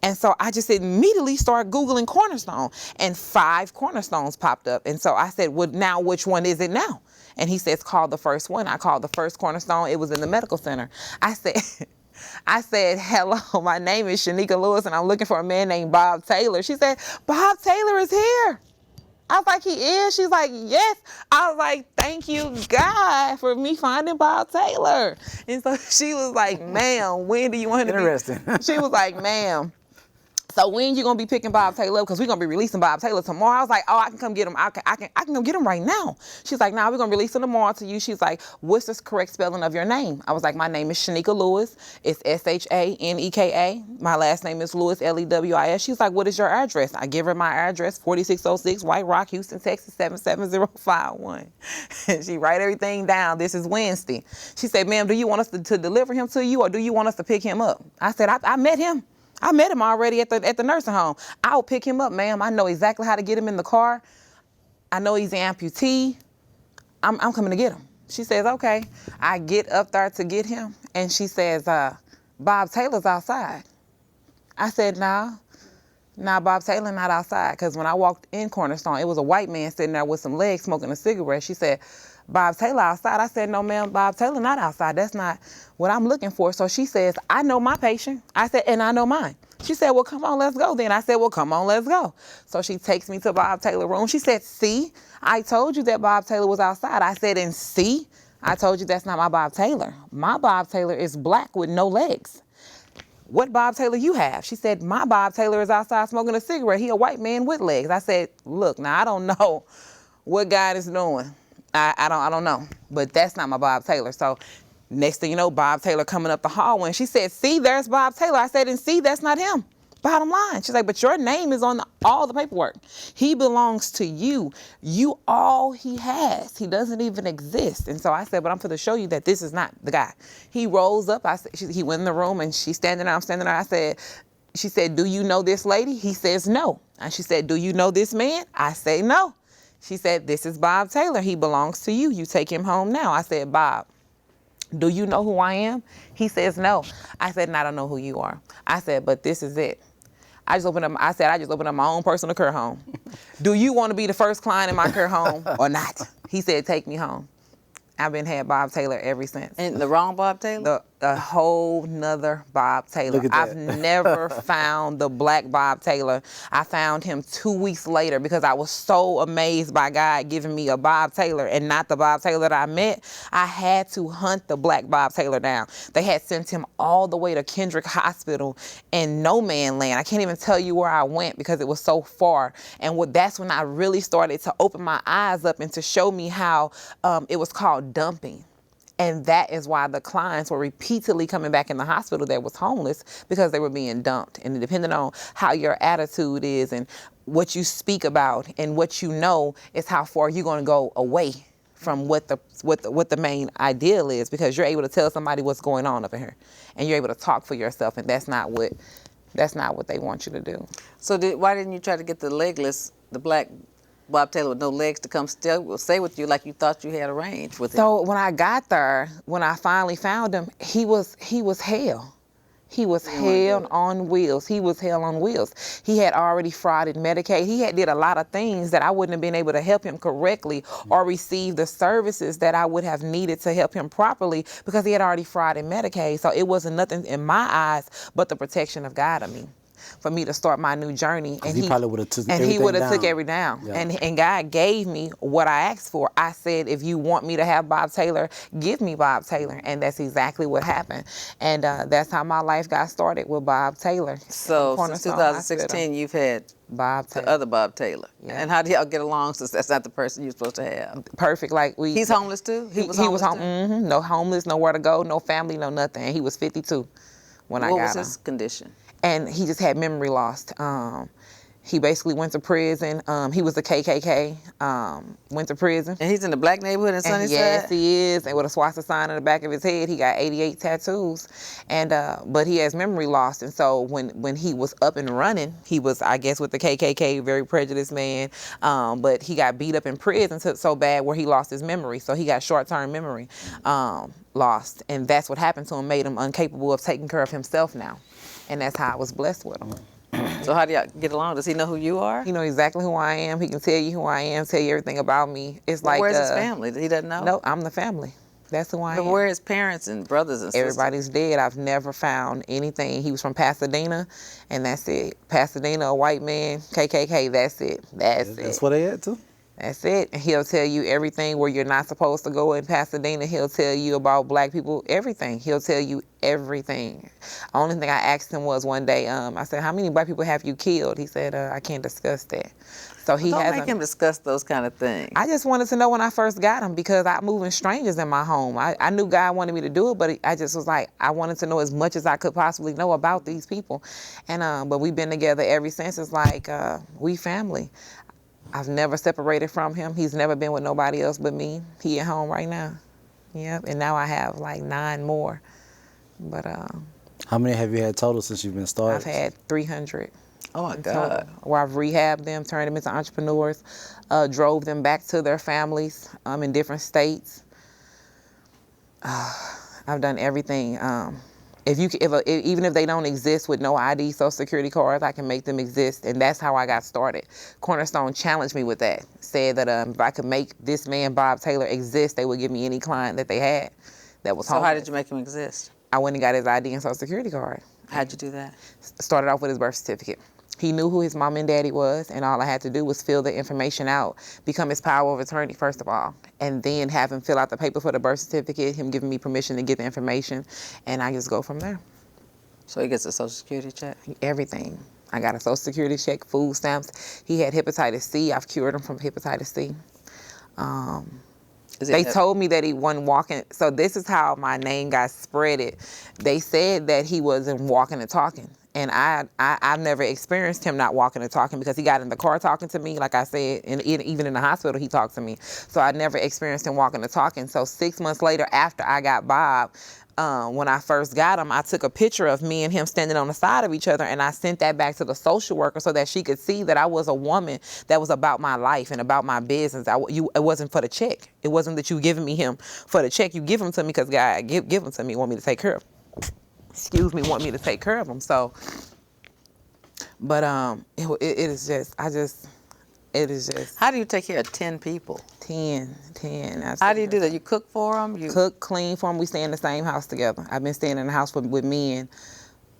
And so I just immediately started Googling Cornerstone, and 5 cornerstones popped up. And so I said, well, now which one is it now? And he says, call the first one. I called the first cornerstone. It was in the medical center. I said, hello, my name is Shaneka Lewis, and I'm looking for a man named Bob Taylor. She said, Bob Taylor is here. I was like, he is? She's like, yes. I was like, thank you, God, for me finding Bob Taylor. And so she was like, ma'am, when do you want to Interesting. She was like, ma'am, so when you gonna be picking Bob Taylor up? Because we're gonna be releasing Bob Taylor tomorrow. I was like, oh, I can come get him. I can come get him right now. She's like, nah, we're gonna release him tomorrow to you. She's like, what's the correct spelling of your name? I was like, my name is Shaneka Lewis. It's Shaneka. My last name is Lewis, Lewis. She's like, what is your address? I give her my address, 4606 White Rock, Houston, Texas, 77051. And she write everything down. This is Wednesday. She said, ma'am, do you want us to deliver him to you, or do you want us to pick him up? I said, I met him. I met him already at the nursing home. I'll pick him up, ma'am. I know exactly how to get him in the car. I know he's an amputee. I'm coming to get him. She says, okay. I get up there to get him, and she says, Bob Taylor's outside. I said, nah, Bob Taylor not outside, because when I walked in Cornerstone, it was a white man sitting there with some legs smoking a cigarette. She said, Bob Taylor outside. I said, no, ma'am, Bob Taylor not outside. That's not what I'm looking for. So she says, I know my patient. I said, and I know mine. She said, well, come on, let's go then. I said, well, come on, let's go. So she takes me to Bob Taylor's room. She said, see, I told you that Bob Taylor was outside. I said, and see, I told you that's not my Bob Taylor. My Bob Taylor is black with no legs. What Bob Taylor you have? She said, my Bob Taylor is outside smoking a cigarette. He a white man with legs. I said, look, now I don't know what God is doing. I don't know. But that's not my Bob Taylor. So next thing you know, Bob Taylor coming up the hallway, and she said, see, there's Bob Taylor. I said, and see, that's not him. Bottom line. She's like, but your name is on all the paperwork. He belongs to you. You all he has. He doesn't even exist. And so I said, but I'm going to show you that this is not the guy. He rolls up. He went in the room, and she's standing there. I'm standing there. She said, do you know this lady? He says, no. And she said, do you know this man? I say, no. She said, this is Bob Taylor. He belongs to you. You take him home now. I said, Bob, do you know who I am? He says, no. I said, and I don't know who you are. I said, but this is it. I just opened up my own personal care home. Do you want to be the first client in my care home or not? He said, take me home. I've been had Bob Taylor ever since. And the wrong Bob Taylor? A whole nother Bob Taylor. Look at that. I've never found the black Bob Taylor. I found him 2 weeks later because I was so amazed by God giving me a Bob Taylor and not the Bob Taylor that I met. I had to hunt the black Bob Taylor down. They had sent him all the way to Kendrick Hospital in no man land. I can't even tell you where I went because it was so far. And that's when I really started to open my eyes up and to show me how it was called dumping. And that is why the clients were repeatedly coming back in the hospital that was homeless, because they were being dumped. And depending on how your attitude is and what you speak about and what you know is how far you're going to go away from what the main ideal is, because you're able to tell somebody what's going on over here and you're able to talk for yourself, and that's not what they want you to do. So why didn't you try to get the black Bob Taylor with no legs to come stay with you like you thought you had arranged with him? So when I got there, when I finally found him, he was hell. He was hell on wheels. He was hell on wheels. He had already frauded Medicaid. He did a lot of things that I wouldn't have been able to help him correctly or receive the services that I would have needed to help him properly, because he had already frauded Medicaid. So it wasn't nothing in my eyes but the protection of God of me, for me to start my new journey. And he probably would have took everything down. And he would have took everything down. Yeah. And God gave me what I asked for. I said, if you want me to have Bob Taylor, give me Bob Taylor. And that's exactly what happened. And that's how my life got started, with Bob Taylor. So since 2016, you've had Bob Taylor. The other Bob Taylor. Yeah. And how do y'all get along, since that's not the person you're supposed to have? Perfect. He's homeless too? He was homeless too? Mm-hmm. No homeless, nowhere to go, no family, no nothing. And he was 52 when I got him. What was his condition? And he just had memory loss. He basically went to prison. He was a KKK, went to prison. And he's in the black neighborhood in Sunnyside? Yes, he is. And with a swastika sign on the back of his head, he got 88 tattoos. And but he has memory loss. And so when he was up and running, he was, I guess, with the KKK, very prejudiced man. But he got beat up in prison so bad where he lost his memory. So he got short-term memory lost. And that's what happened to him, made him incapable of taking care of himself now. And that's how I was blessed with him. So how do y'all get along? Does he know who you are? He knows exactly who I am. He can tell you who I am, tell you everything about me. It's like, where's his family? He doesn't know? No, I'm the family. That's who I am. But where are his parents and brothers and sisters? Everybody's dead. I've never found anything. He was from Pasadena, and that's it. Pasadena, a white man, KKK, that's it. That's what they had too? That's it. And he'll tell you everything where you're not supposed to go in Pasadena. He'll tell you about black people, everything. He'll tell you everything. Only thing I asked him was one day, I said, how many black people have you killed? He said, I can't discuss that. So he don't make him discuss those kind of things. I just wanted to know when I first got him, because I'm moving strangers in my home. I knew God wanted me to do it, but I just was like, I wanted to know as much as I could possibly know about these people. And but we've been together ever since. It's like we family. I've never separated from him. He's never been with nobody else but me. He at home right now. Yep. And now I have like 9 more. But how many have you had total since you've been started? I've had 300. Oh my God. Where I've rehabbed them, turned them into entrepreneurs, drove them back to their families in different states. I've done everything. Even if they don't exist with no ID, social security cards, I can make them exist. And that's how I got started. Cornerstone challenged me with that. Said that if I could make this man, Bob Taylor, exist, they would give me any client that they had that was homeless. So how did you make him exist? I went and got his ID and social security card. How'd you do that? Started off with his birth certificate. He knew who his mom and daddy was, and all I had to do was fill the information out, become his power of attorney, first of all, and then have him fill out the paper for the birth certificate, him giving me permission to get the information, and I just go from there. So he gets a social security check? Everything. I got a social security check, food stamps. He had hepatitis C. I've cured him from hepatitis C. They told me that he wasn't walking. So this is how my name got spreaded. They said that he wasn't walking and talking. And I've never experienced him not walking and talking because he got in the car talking to me. Like I said, and even in the hospital, he talked to me. So I never experienced him walking and talking. So 6 months later, after I got Bob, when I first got him, I took a picture of me and him standing on the side of each other, and I sent that back to the social worker so that she could see that I was a woman that was about my life and about my business. It wasn't for the check. It wasn't that you giving me him for the check. You give him to me because God give him to me, want me to take care of him. Excuse me, want me to take care of him. So, but it is just, it is just. How do you take care of 10 people? 10. How do you do that? You cook for them? You cook, clean for them. We stay in the same house together. I've been staying in the house with men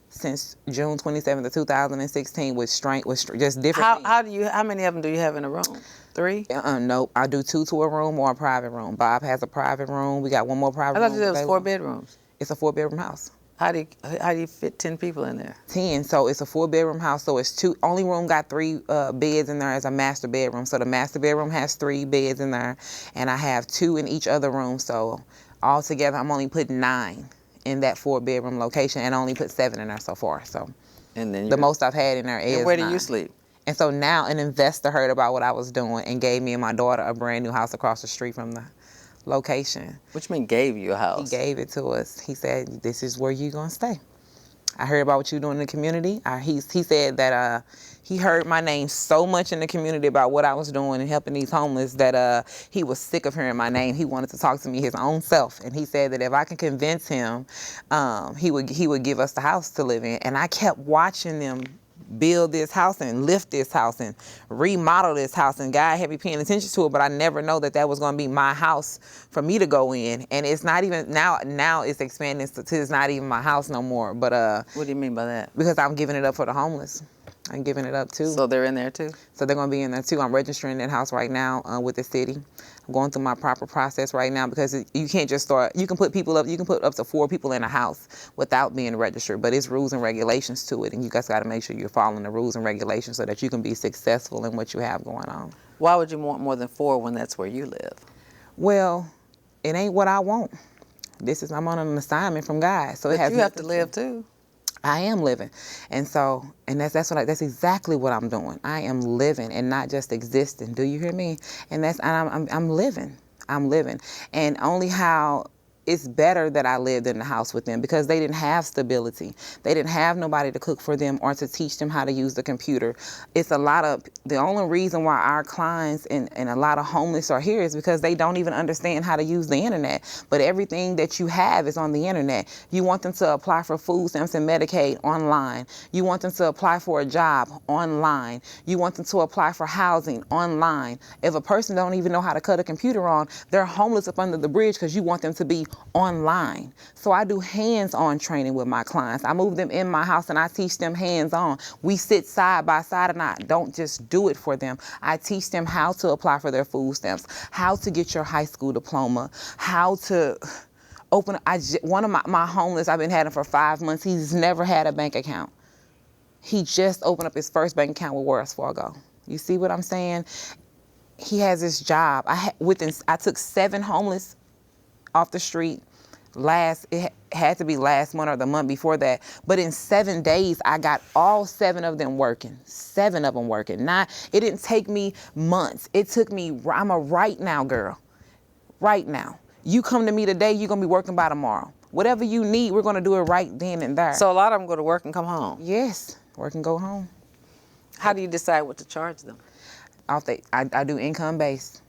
since June 27th of 2016 with just different. How many of them do you have in a room? 3? Nope. I do 2 to a room or a private room. Bob has a private room. We got one more private room. I thought you said it was 4 bedrooms. It's a 4-bedroom house. How do you fit 10 people in there? 10. So it's a 4-bedroom house. So it's 2. Only room got 3 beds in there as a master bedroom. So the master bedroom has 3 beds in there, and I have 2 in each other room. So altogether, I'm only putting 9 in that 4-bedroom location, and I only put 7 in there so far. So and then the most I've had in there is. And where do 9. you sleep? And so now an investor heard about what I was doing and gave me and my daughter a brand new house across the street from the location. What you mean gave you a house? He gave it to us. He said, this is where you're going to stay. I heard about what you're doing in the community. He said that he heard my name so much in the community about what I was doing and helping these homeless that he was sick of hearing my name. He wanted to talk to me his own self. And he said that if I can convince him, he would give us the house to live in. And I kept watching them build this house and lift this house and remodel this house, and God had me paying attention to it, but I never know that was going to be my house for me to go in. And it's not even now it's expanding to it's not even my house no more. But what do you mean by that? Because I'm giving it up for the homeless. I'm giving it up too. So they're in there too? So they're going to be in there too. I'm registering that house right now with the city. I'm going through my proper process right now because you can't just start. You can put people up. You can put up to 4 people in a house without being registered, but it's rules and regulations to it, and you guys got to make sure you're following the rules and regulations so that you can be successful in what you have going on. Why would you want more than 4 when that's where you live? Well, it ain't what I want. I'm on an assignment from God, so but it has. You have to live too. I am living, and that's exactly what I'm doing. I am living and not just existing. Do you hear me? And I'm living. I'm living, and only how. It's better that I lived in the house with them because they didn't have stability. They didn't have nobody to cook for them or to teach them how to use the computer. The only reason why our clients and a lot of homeless are here is because they don't even understand how to use the internet. But everything that you have is on the internet. You want them to apply for food stamps and Medicaid online. You want them to apply for a job online. You want them to apply for housing online. If a person don't even know how to cut a computer on, they're homeless up under the bridge because you want them to be online. So I do hands-on training with my clients. I move them in my house and I teach them hands-on. We sit side by side and I don't just do it for them. I teach them how to apply for their food stamps, how to get your high school diploma, how to open. One of my homeless, I've been having him for 5 months. He's never had a bank account. He just opened up his first bank account with Wells Fargo. You see what I'm saying? He has his job. I took 7 homeless off the street it had to be last month or the month before that, but in 7 days I got all 7 of them working. 7 of them working. It didn't take me months. It took me. I'm a right now girl. Right now. You come to me today, you're gonna be working by tomorrow. Whatever you need, we're gonna do it right then and there. So a lot of them go to work and come home. Yes, work and go home. How do you decide what to charge them? I do income based.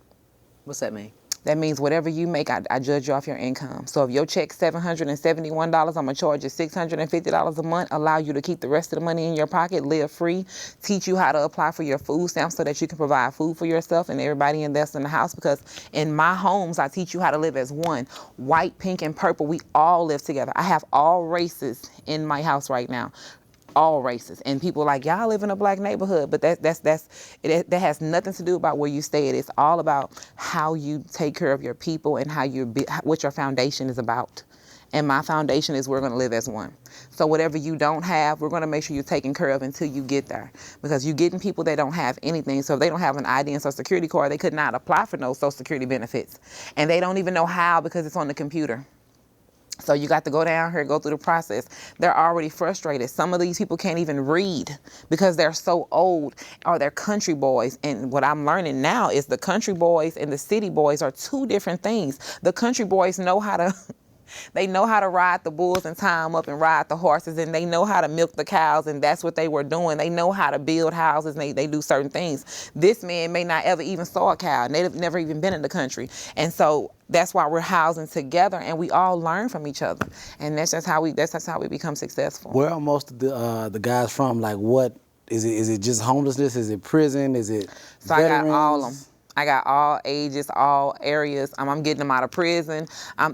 What's that mean? That means whatever you make, I judge you off your income. So if your check's $771, I'm going to charge you $650 a month, allow you to keep the rest of the money in your pocket, live free, teach you how to apply for your food stamps so that you can provide food for yourself and everybody that's in the house. Because in my homes, I teach you how to live as one. White, pink, and purple, we all live together. I have all races in my house right now. All races. And people are like, y'all live in a black neighborhood, but that has nothing to do about where you stay at. It's all about how you take care of your people and what your foundation is about. And my foundation is we're going to live as one. So whatever you don't have, we're going to make sure you're taken care of until you get there. Because you're getting people that don't have anything. So if they don't have an ID and Social Security card, they could not apply for no Social Security benefits. And they don't even know how because it's on the computer. So you got to go down here, go through the process. They're already frustrated. Some of these people can't even read because they're so old, or they're country boys. And what I'm learning now is the country boys and the city boys are two different things. The country boys know how to they know how to ride the bulls and tie them up and ride the horses, and they know how to milk the cows, and that's what they were doing. They know how to build houses, and they do certain things. This man may not ever even saw a cow, and they've never even been in the country. And so that's why we're housing together, and we all learn from each other. And that's just how we become successful. Where are most of the guys from? Like, what is it? Is it just homelessness? Is it prison? Is it So veterans? I got all of them. I got all ages, all areas. I'm getting them out of prison.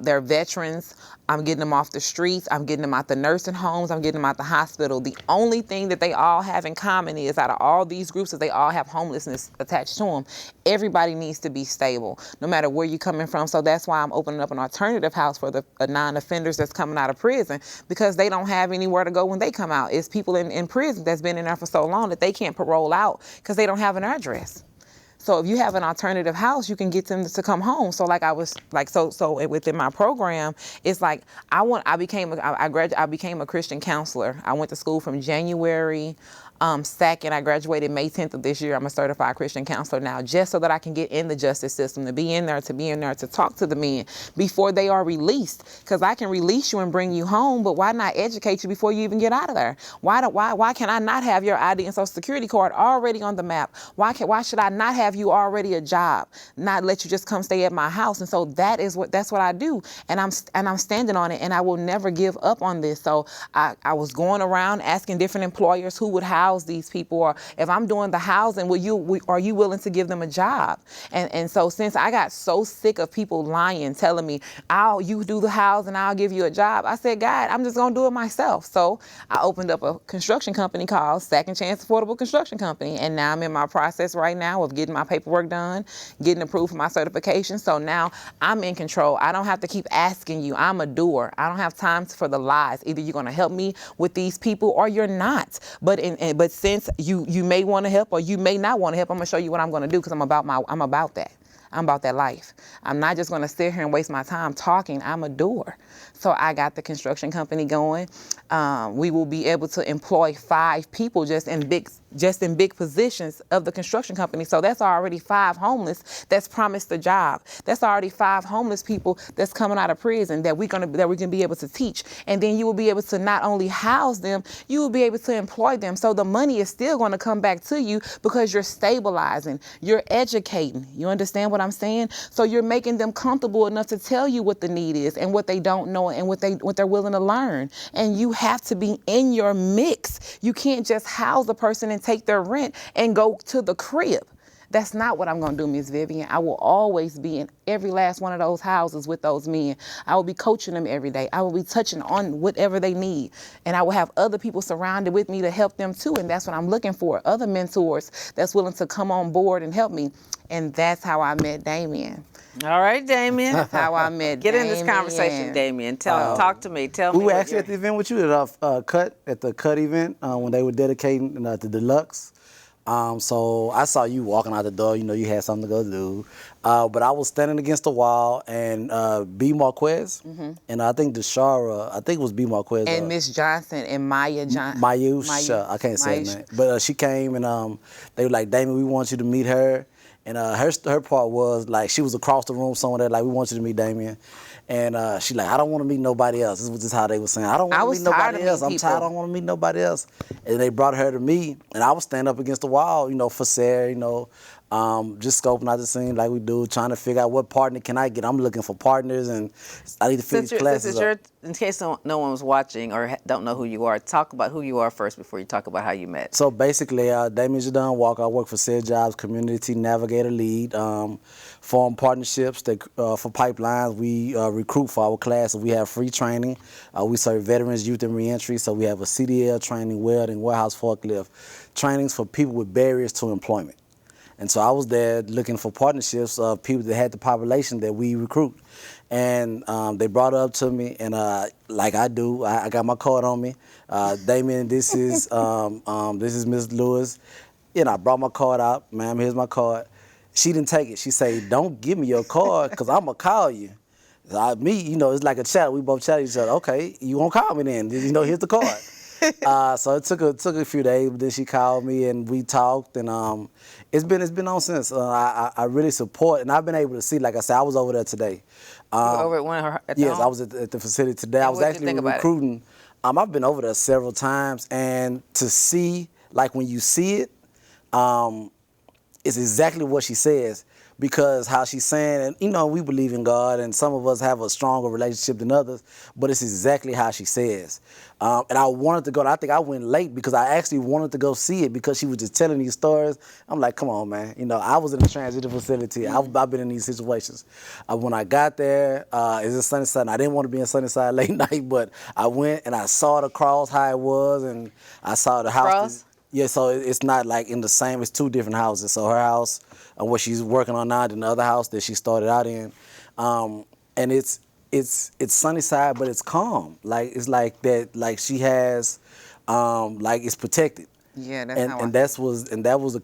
They're veterans. I'm getting them off the streets. I'm getting them out the nursing homes. I'm getting them out the hospital. The only thing that they all have in common is, out of all these groups, is they all have homelessness attached to them. Everybody needs to be stable, no matter where you're coming from. So that's why I'm opening up an alternative house for the non-offenders that's coming out of prison, because they don't have anywhere to go when they come out. It's people in prison that's been in there for so long that they can't parole out because they don't have an address. So if you have an alternative house, you can get them to come home. So like I was like, so within my program, it's like I became a Christian counselor. I went to school from January 2nd. I graduated May 10th of this year. I'm a certified Christian counselor now, just so that I can get in the justice system, to be in there to talk to the men before they are released. Because I can release you and bring you home, but why not educate you before you even get out of there? Why can I not have your ID and Social Security card already on the map? Why should I not have you already a job? Not let you just come stay at my house? And so that's what I do, and I'm standing on it, and I will never give up on this. So I was going around asking different employers who would house these people, or if I'm doing the housing, are you willing to give them a job? And so since I got so sick of people lying, telling me, you do the housing, I'll give you a job, I said, God, I'm just gonna do it myself. So I opened up a construction company called Second Chance Affordable Construction Company, and now I'm in my process right now of getting my paperwork done, getting approved for my certification. So now I'm in control. I don't have to keep asking you. I'm a doer. I don't have time for the lies. Either you're gonna help me with these people or you're not. But since you may want to help or you may not want to help, I'm gonna show you what I'm gonna do, because I'm about that. I'm about that life. I'm not just gonna sit here and waste my time talking. I'm a doer. So I got the construction company going. We will be able to employ 5 people just in big positions of the construction company. So that's already 5 homeless that's promised a job. That's already 5 homeless people that's coming out of prison that we're gonna be able to teach. And then you will be able to not only house them, you will be able to employ them. So the money is still gonna come back to you because you're stabilizing, you're educating. You understand what I'm saying? So you're making them comfortable enough to tell you what the need is and what they don't know and what they're willing to learn. And you have to be in your mix. You can't just house a person and take their rent and go to the crib. That's not what I'm going to do, Miss Vivian. I will always be in every last one of those houses with those men. I will be coaching them every day. I will be touching on whatever they need. And I will have other people surrounded with me to help them too. And that's what I'm looking for, other mentors that's willing to come on board and help me. And that's how I met Damion. All right, Damion. That's how I met Get Damion. in this conversation, Damion. Talk to me. Tell me. We were what actually at the event with you at the Cut event when they were dedicating the Deluxe. So I saw you walking out the door. You know, you had something to go do. But I was standing against the wall, and B. Marquez, and I think Deshara, I think it was B. Marquez. And Miss Johnson and Maya Johnson. Mayusha, I can't say her name. But she came, and they were like, Damion, we want you to meet her. And her part was, like, she was across the room somewhere, like, we want you to meet Damion. And she like, I don't want to meet nobody else. This was just how they were saying. I don't want to meet nobody else. I'm tired. I don't want to meet nobody else. And they brought her to me, and I was standing up against the wall, you know, for Sarah, you know, just scoping out the scene like we do, trying to figure out what partner can I get. I'm looking for partners, and I need to finish classes up. In case no one was watching or don't know who you are, talk about who you are first before you talk about how you met. So basically, Damion Jadon Walker. I work for Said Jobs, Community Navigator Lead. Form partnerships for pipelines. We recruit for our class. We have free training. We serve veterans, youth, and reentry. So we have a CDL training, welding, warehouse forklift, trainings for people with barriers to employment. And so I was there looking for partnerships of people that had the population that we recruit. And they brought her up to me, and like I do, I got my card on me. Damion, this is Miss Lewis. I brought my card out. Ma'am, here's my card. She didn't take it. She said, "Don't give me your card, cause I'm gonna call you." It's like a chat. We both chatted each other. Okay, you won't call me then? Here's the card. So it took a few days, but then she called me and we talked, and it's been on since. I really support, and I've been able to see. Like I said, I was over there today. You were over at one of her at the Yes, home? I was at the facility today. I was what'd you actually think about it? recruiting. I've been over there several times, and to see, like when you see it, it's exactly what she says, because how she's saying, and we believe in God, and some of us have a stronger relationship than others, but it's exactly how she says. And I wanted to go, and I think I went late because I actually wanted to go see it because she was just telling these stories. I'm like, come on, man. I was in a transition facility. I've been in these situations. When I got there, it's in Sunnyside, and I didn't want to be in Sunnyside late night, but I went and I saw the cross, how it was, and I saw the house. Cross? Yeah, so it's not like in the same, it's two different houses. So her house, and what she's working on now, and the other house that she started out in. And it's Sunnyside, but it's calm. Like, it's like that, like she has, like it's protected. Yeah, that's how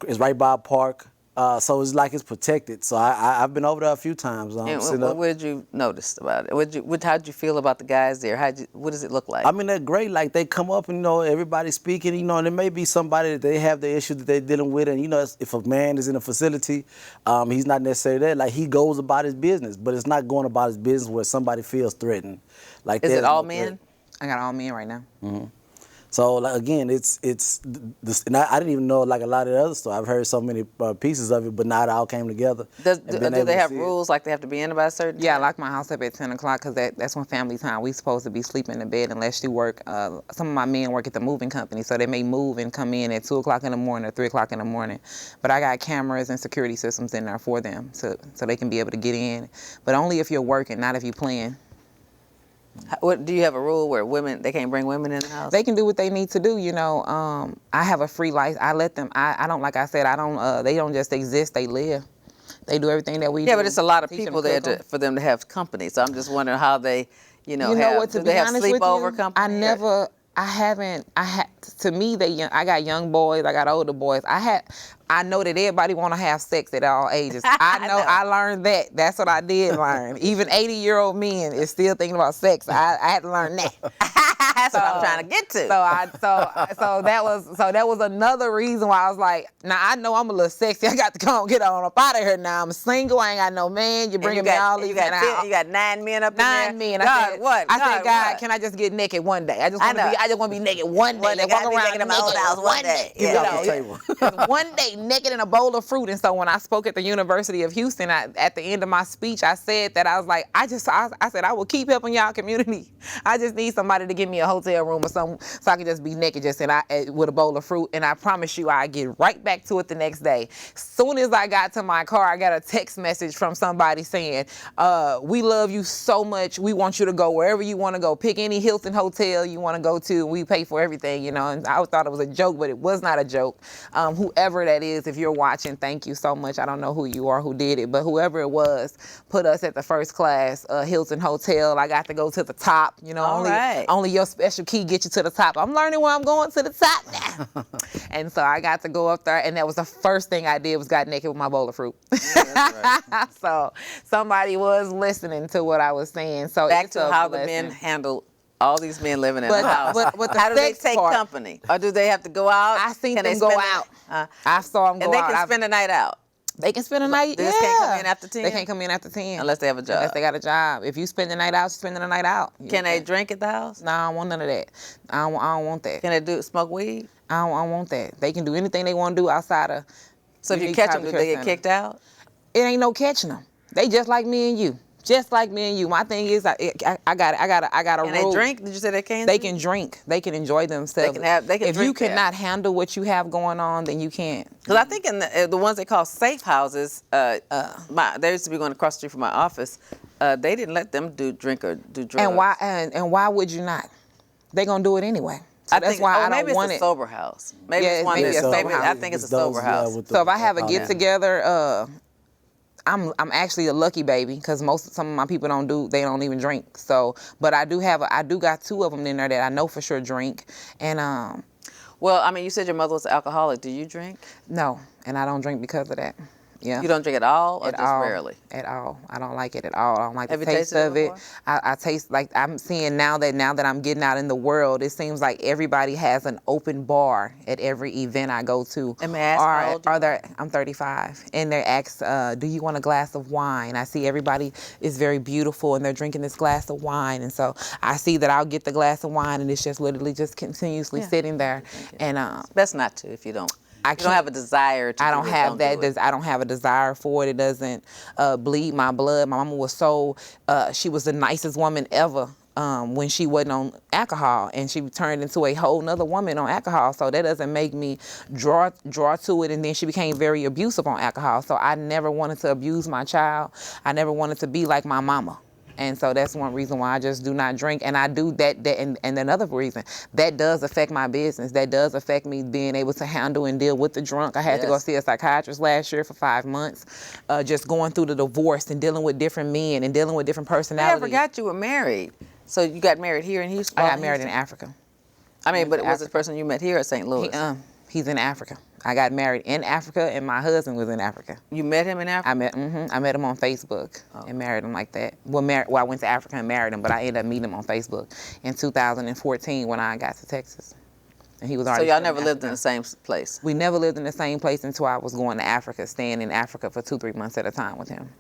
it's right by a park. So it's like it's protected. So I've been over there a few times. And what did you notice about it? How did you feel about the guys there? What does it look like? I mean, they're great. Like, they come up and, everybody's speaking, and there may be somebody that they have the issue that they're dealing with. And, if a man is in a facility, he's not necessarily there. Like, he goes about his business, but it's not going about his business where somebody feels threatened. Like, is it all men? I got all men right now. Mm-hmm. So, like, again, and I didn't even know, like, a lot of the other stuff. I've heard so many pieces of it, but now it all came together. Do they have rules, like they have to be in by a certain time? Yeah, I lock my house up at 10 o'clock because that's when family time. We supposed to be sleeping in bed unless you work. Some of my men work at the moving company, so they may move and come in at 2 o'clock in the morning or 3 o'clock in the morning. But I got cameras and security systems in there for them so they can be able to get in. But only if you're working, not if you're playing. Do you have a rule where they can't bring women in the house? They can do what they need to do, I have a free life. I let them. I don't, like I said, I don't. They don't just exist. They live. They do everything that we do. Yeah, but it's a lot of Teach people them there for them to have company. So I'm just wondering how they, You know what? To do be they have honest with sleepover you, company? To me, I got young boys, I got older boys. I know that everybody want to have sex at all ages. I know. I learned that. That's what I did learn. Even 80-year-old men is still thinking about sex. I had to learn that. That's what I'm trying to get to. So that was another reason why I was like, now I know I'm a little sexy. I got to come get on up out of here now. I'm single. I ain't got no man. You're bringing me all these. You got 9 men up in there. 9 men. God, what? I said, God, can I just get naked one day? I just want to be naked one day. Walk around in my old house one day. One day naked in a bowl of fruit. And so when I spoke at the University of Houston, at the end of my speech, I said that I was like, I said I will keep helping y'all community. I just need somebody to give me a hotel room or something so I can just be naked with a bowl of fruit. And I promise you, I get right back to it the next day. Soon as I got to my car, I got a text message from somebody saying, we love you so much. We want you to go wherever you want to go. Pick any Hilton hotel you want to go to. We pay for everything, And I thought it was a joke, but it was not a joke. Whoever that is, if you're watching, thank you so much. I don't know who you are, who did it, but whoever it was put us at the first class Hilton hotel. I got to go to the top. Only your special key get you to the top. I'm learning where I'm going to the top now. And so I got to go up there, and that was the first thing I did was got naked with my bowl of fruit. Yeah, that's right. So somebody was listening to what I was saying. So back to how the men handle all these men living in the house. But how do they take company? Or do they have to go out? I seen them go out. I saw them go out. And they can spend the night out. They can spend the night. They just can't come in after 10? They can't come in after 10. Unless they have a job. Unless they got a job. If you spend the night out, spending the night out. Can they drink at the house? No, I don't want none of that. I don't want that. Can they smoke weed? I don't want that. They can do anything they want to do outside of. So if you catch them, do they get kicked out? It ain't no catching them. They just like me and you. Just like me and you. My thing is, I got a rule. And they drink? Did you say they can? They can drink. They can enjoy themselves. If you there. cannot handle what you have going on, then you can't. Because I think in the ones they call safe houses, there used to be going across the street from my office. They didn't let them drink or do drugs. And why would you not? They gonna do it anyway. So that's why I don't want it. Maybe it's a sober house. Maybe it's one that's maybe I think it's a sober house. So if I have a get together, I'm actually a lucky baby because some of my people they don't even drink. So, but I do got 2 of them in there that I know for sure drink. And Well, I mean, you said your mother was an alcoholic. Do you drink? no, and I don't drink because of that. Yeah. You don't drink at all, or At just all, rarely? At all. I don't like it at all. I don't like Have the you taste tasted it of it. before? I taste like I'm seeing now that I'm getting out in the world, it seems like everybody has an open bar at every event I go to. And may I ask how old you are? I'm 35, and they ask, do you want a glass of wine? I see everybody is very beautiful, and they're drinking this glass of wine, and so I see that I'll get the glass of wine, and it's just literally just continuously sitting there, and Best not to if you don't. I You don't have a desire to. I don't have that. Do it. I don't have a desire for it. It doesn't bleed my blood. My mama was she was the nicest woman ever when she wasn't on alcohol, and she turned into a whole nother woman on alcohol. So that doesn't make me draw to it. And then she became very abusive on alcohol. So I never wanted to abuse my child. I never wanted to be like my mama. And so that's one reason why I just do not drink. And I do that and another reason, that does affect my business. That does affect me being able to handle and deal with the drunk. I had to go see a psychiatrist last year for 5 months, just going through the divorce and dealing with different men and dealing with different personalities. I forgot you were married. So you got married here in Houston? I got married in Africa. I mean, but was it the person you met here at St. Louis? He's in Africa. I got married in Africa, and my husband was in Africa. You met him in Africa? I met him on Facebook and married him like that. Well, I went to Africa and married him, but I ended up meeting him on Facebook in 2014 when I got to Texas. And he was already. So y'all never lived in the same place? We never lived in the same place until I was going to Africa, staying in Africa for 2-3 months at a time with him.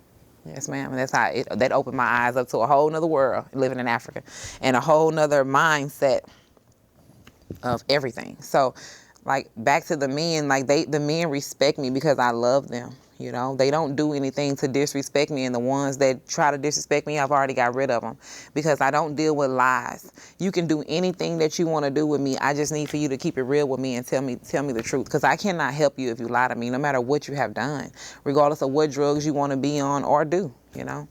Yes, ma'am. And that's how that opened my eyes up to a whole nother world, living in Africa, and a whole nother mindset of everything. So, like, back to the men, like the men respect me because I love them. You know, they don't do anything to disrespect me, and the ones that try to disrespect me, I've already got rid of them because I don't deal with lies. You can do anything that you want to do with me. I just need for you to keep it real with me and tell me the truth, because I cannot help you if you lie to me, no matter what you have done, regardless of what drugs you want to be on or do, you know.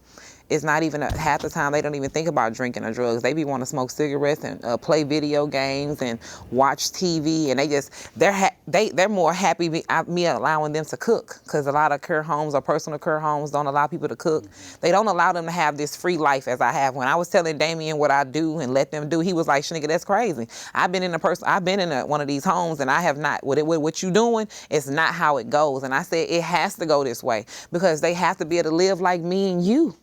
It's not even half the time they don't even think about drinking or drugs. They be want to smoke cigarettes and play video games and watch TV, and they're more happy me allowing them to cook, because a lot of care homes or personal care homes don't allow people to cook. They don't allow them to have this free life as I have. When I was telling Damion what I do and let them do, he was like, "Shaneka, that's crazy. I've been in one of these homes and I have not. What you doing? It's not how it goes." And I said it has to go this way because they have to be able to live like me and you.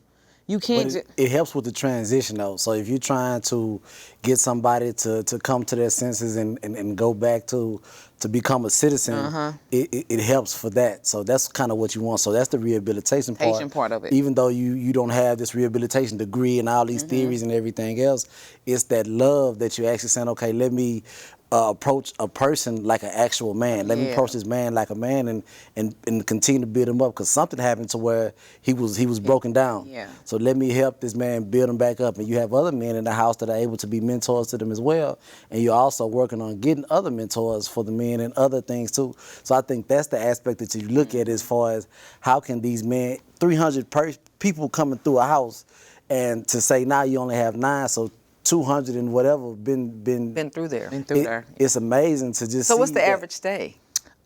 You can't. But it helps with the transition though. So if you're trying to get somebody to come to their senses and go back to become a citizen, it helps for that. So that's kind of what you want. So that's the rehabilitation part of it. Even though you don't have this rehabilitation degree and all these theories and everything else, it's that love that you're actually saying, okay, let me approach a person like an actual man. Let me approach this man like a man and continue to build him up, because something happened to where he was broken down. Yeah. So let me help this man build him back up. And you have other men in the house that are able to be mentors to them as well. And you're also working on getting other mentors for the men and other things too. So I think that's the aspect that you look at as far as how can these men, 300 people coming through a house, and to say now you only have 9, so 200 and whatever been through there. Been through there. It's amazing to just. So see what's the that. average stay?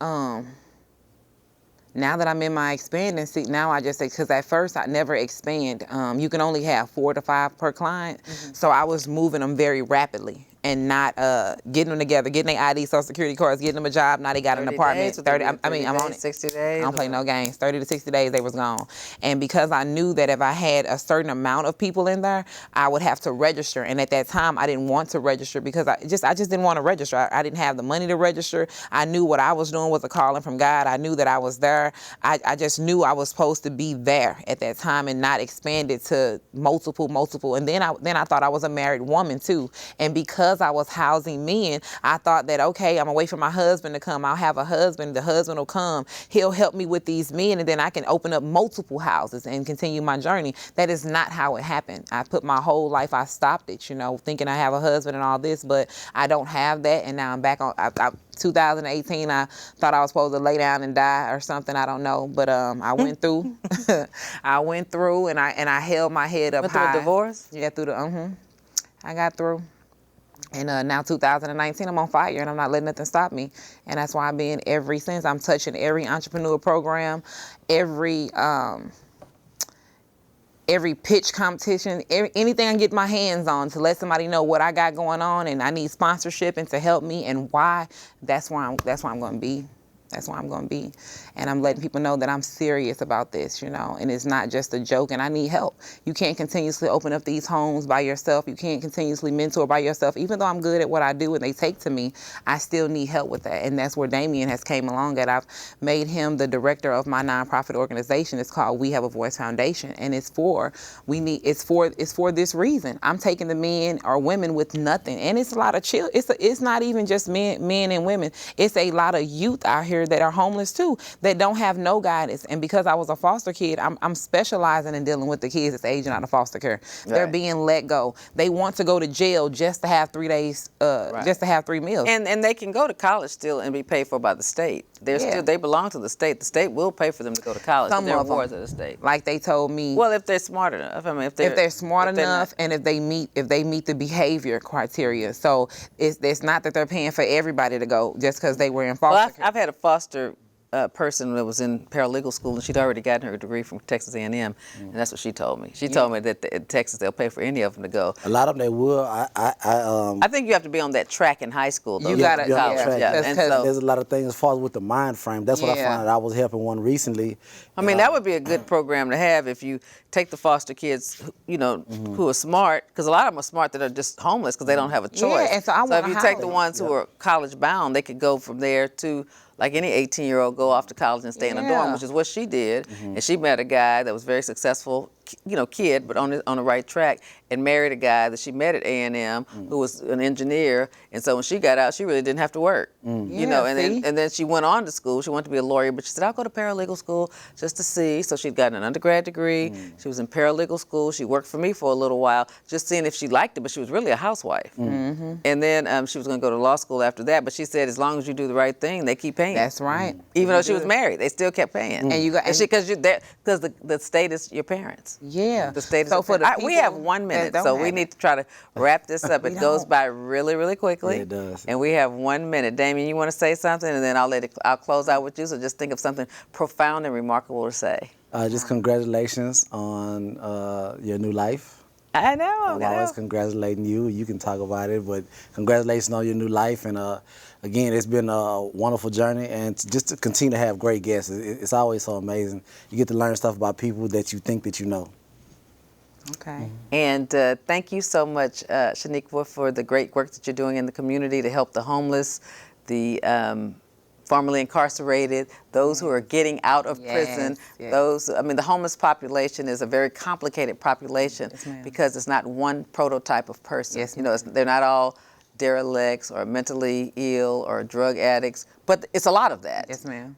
Now that I'm in my expanding seat, now I just say, because at first I never expand. You can only have 4 to 5 per client. So I was moving them very rapidly and not getting them together, getting their ID, social security cards, getting them a job. Now they got an apartment. 30 I'm on it. 60 days. I don't play no games. 30 to 60 days, they was gone. And because I knew that if I had a certain amount of people in there, I would have to register. And at that time, I didn't want to register because I just didn't want to register. I didn't have the money to register. I knew what I was doing was a calling from God. I knew that I was there. I just knew I was supposed to be there at that time and not expand it to multiple. And then I thought I was a married woman too. And because I was housing men, I thought that, okay, I'm gonna wait for my husband to come. I'll have a husband. The husband will come. He'll help me with these men, and then I can open up multiple houses and continue my journey. That is not how it happened. I put my whole life, I stopped it, thinking I have a husband and all this, but I don't have that. And now I'm back on. 2018, I thought I was supposed to lay down and die or something. I don't know, but I went through. I went through, and I held my head up high. Through a divorce? Yeah, through the I got through. And now 2019, I'm on fire, and I'm not letting nothing stop me. And that's why I've been ever since. I'm touching every entrepreneur program, every every pitch competition, anything I can get my hands on to let somebody know what I got going on and I need sponsorship and to help me and why, that's where I'm going to be. That's why I'm going to be. And I'm letting people know that I'm serious about this, you know, and it's not just a joke and I need help. You can't continuously open up these homes by yourself. You can't continuously mentor by yourself. Even though I'm good at what I do and they take to me, I still need help with that. And that's where Damion has came along at. I've made him the director of my nonprofit organization. It's called We Have a Voice Foundation. And it's for this reason. I'm taking the men or women with nothing. And it's a lot of it's not even just men and women. It's a lot of youth out here that are homeless too, that don't have no guidance. And because I was a foster kid, I'm specializing in dealing with the kids that's aging out of foster care. Right. They're being let go. They want to go to jail just to have 3 days, just to have 3 meals. And they can go to college still and be paid for by the state. They belong to the state. The state will pay for them to go to college. Some they're of them, wards of the state. like they told me. Well, if they're smart enough. I mean, if they're smart enough, and if they meet the behavior criteria. So it's not that they're paying for everybody to go just because they were in foster care. I've had a foster person that was in paralegal school, and she'd already gotten her degree from Texas A&M, and that's what she told me. She told me that in Texas they'll pay for any of them to go. A lot of them they will. I think you have to be on that track in high school, though. You got to be on the track. And so there's a lot of things as far as with the mind frame. That's what I found out. I was helping one recently. I mean, that would be a good program to have if you take the foster kids, you know, who are smart, because a lot of them are smart that are just homeless because they don't have a choice. Yeah, and so if you take the ones who are college bound, they could go from there to, like any 18-year-old, go off to college and stay in a dorm, which is what she did. And she met a guy that was very successful, you know, kid, but on the right track, and married a guy that she met at A&M who was an engineer. And so when she got out, she really didn't have to work, you know. And then she went on to school. She wanted to be a lawyer, but she said, I'll go to paralegal school just to see. So she'd gotten an undergrad degree. She was in paralegal school. She worked for me for a little while, just seeing if she liked it, but she was really a housewife. And then she was going to go to law school after that, but she said, as long as you do the right thing, they keep paying. That's right. Even though she was married, they still kept paying. And you got because the state is your parents. Yeah. The state is. So for the people we have 1 minute, so we need to try to wrap this up. It goes by really, really quickly. Yeah, it does. And we have 1 minute. Damion, you want to say something, and then I'll close out with you. So just think of something profound and remarkable to say. Just congratulations on your new life. I know. I'm always congratulating you. You can talk about it, but congratulations on your new life. And again, it's been a wonderful journey, and just to continue to have great guests. It's always so amazing. You get to learn stuff about people that you think that you know. Okay. And thank you so much, Shaneka, for the great work that you're doing in the community to help the homeless, the formerly incarcerated, those who are getting out of prison, the homeless population is a very complicated population because it's not one prototype of person. Yes, you know, they're not all derelicts or mentally ill or drug addicts, but it's a lot of that. Yes, ma'am.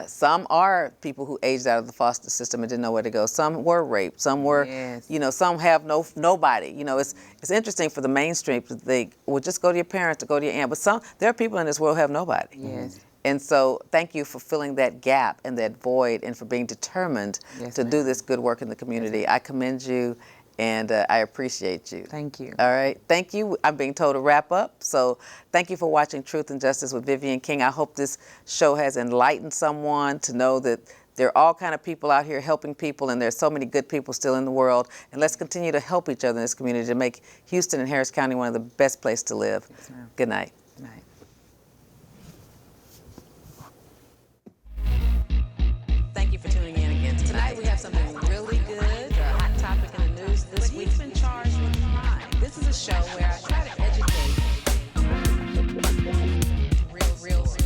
Some are people who aged out of the foster system and didn't know where to go. Some were raped. Some were, you know, some have nobody. You know, it's interesting for the mainstream to think, well, just go to your parents or go to your aunt. But there are people in this world who have nobody. Yes. And so thank you for filling that gap and that void and for being determined to do this good work in the community. I commend you, and I appreciate you. Thank you. All right. Thank you. I'm being told to wrap up. So thank you for watching Truth and Justice with Vivian King. I hope this show has enlightened someone to know that there are all kind of people out here helping people, and there's so many good people still in the world. And let's continue to help each other in this community to make Houston and Harris County one of the best places to live. Yes, ma'am. Good night. Good night. Thank you for tuning in again. Tonight we have something really good, a hot topic in the news this week's been charged with crime. This is a show where I try to educate real stories.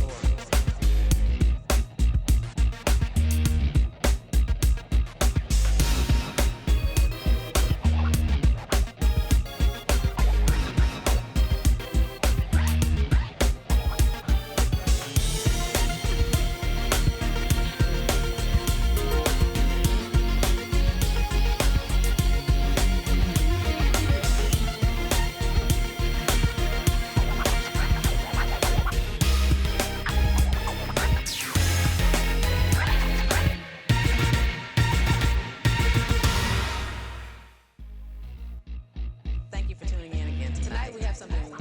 Thank you for tuning in again. Tonight we have something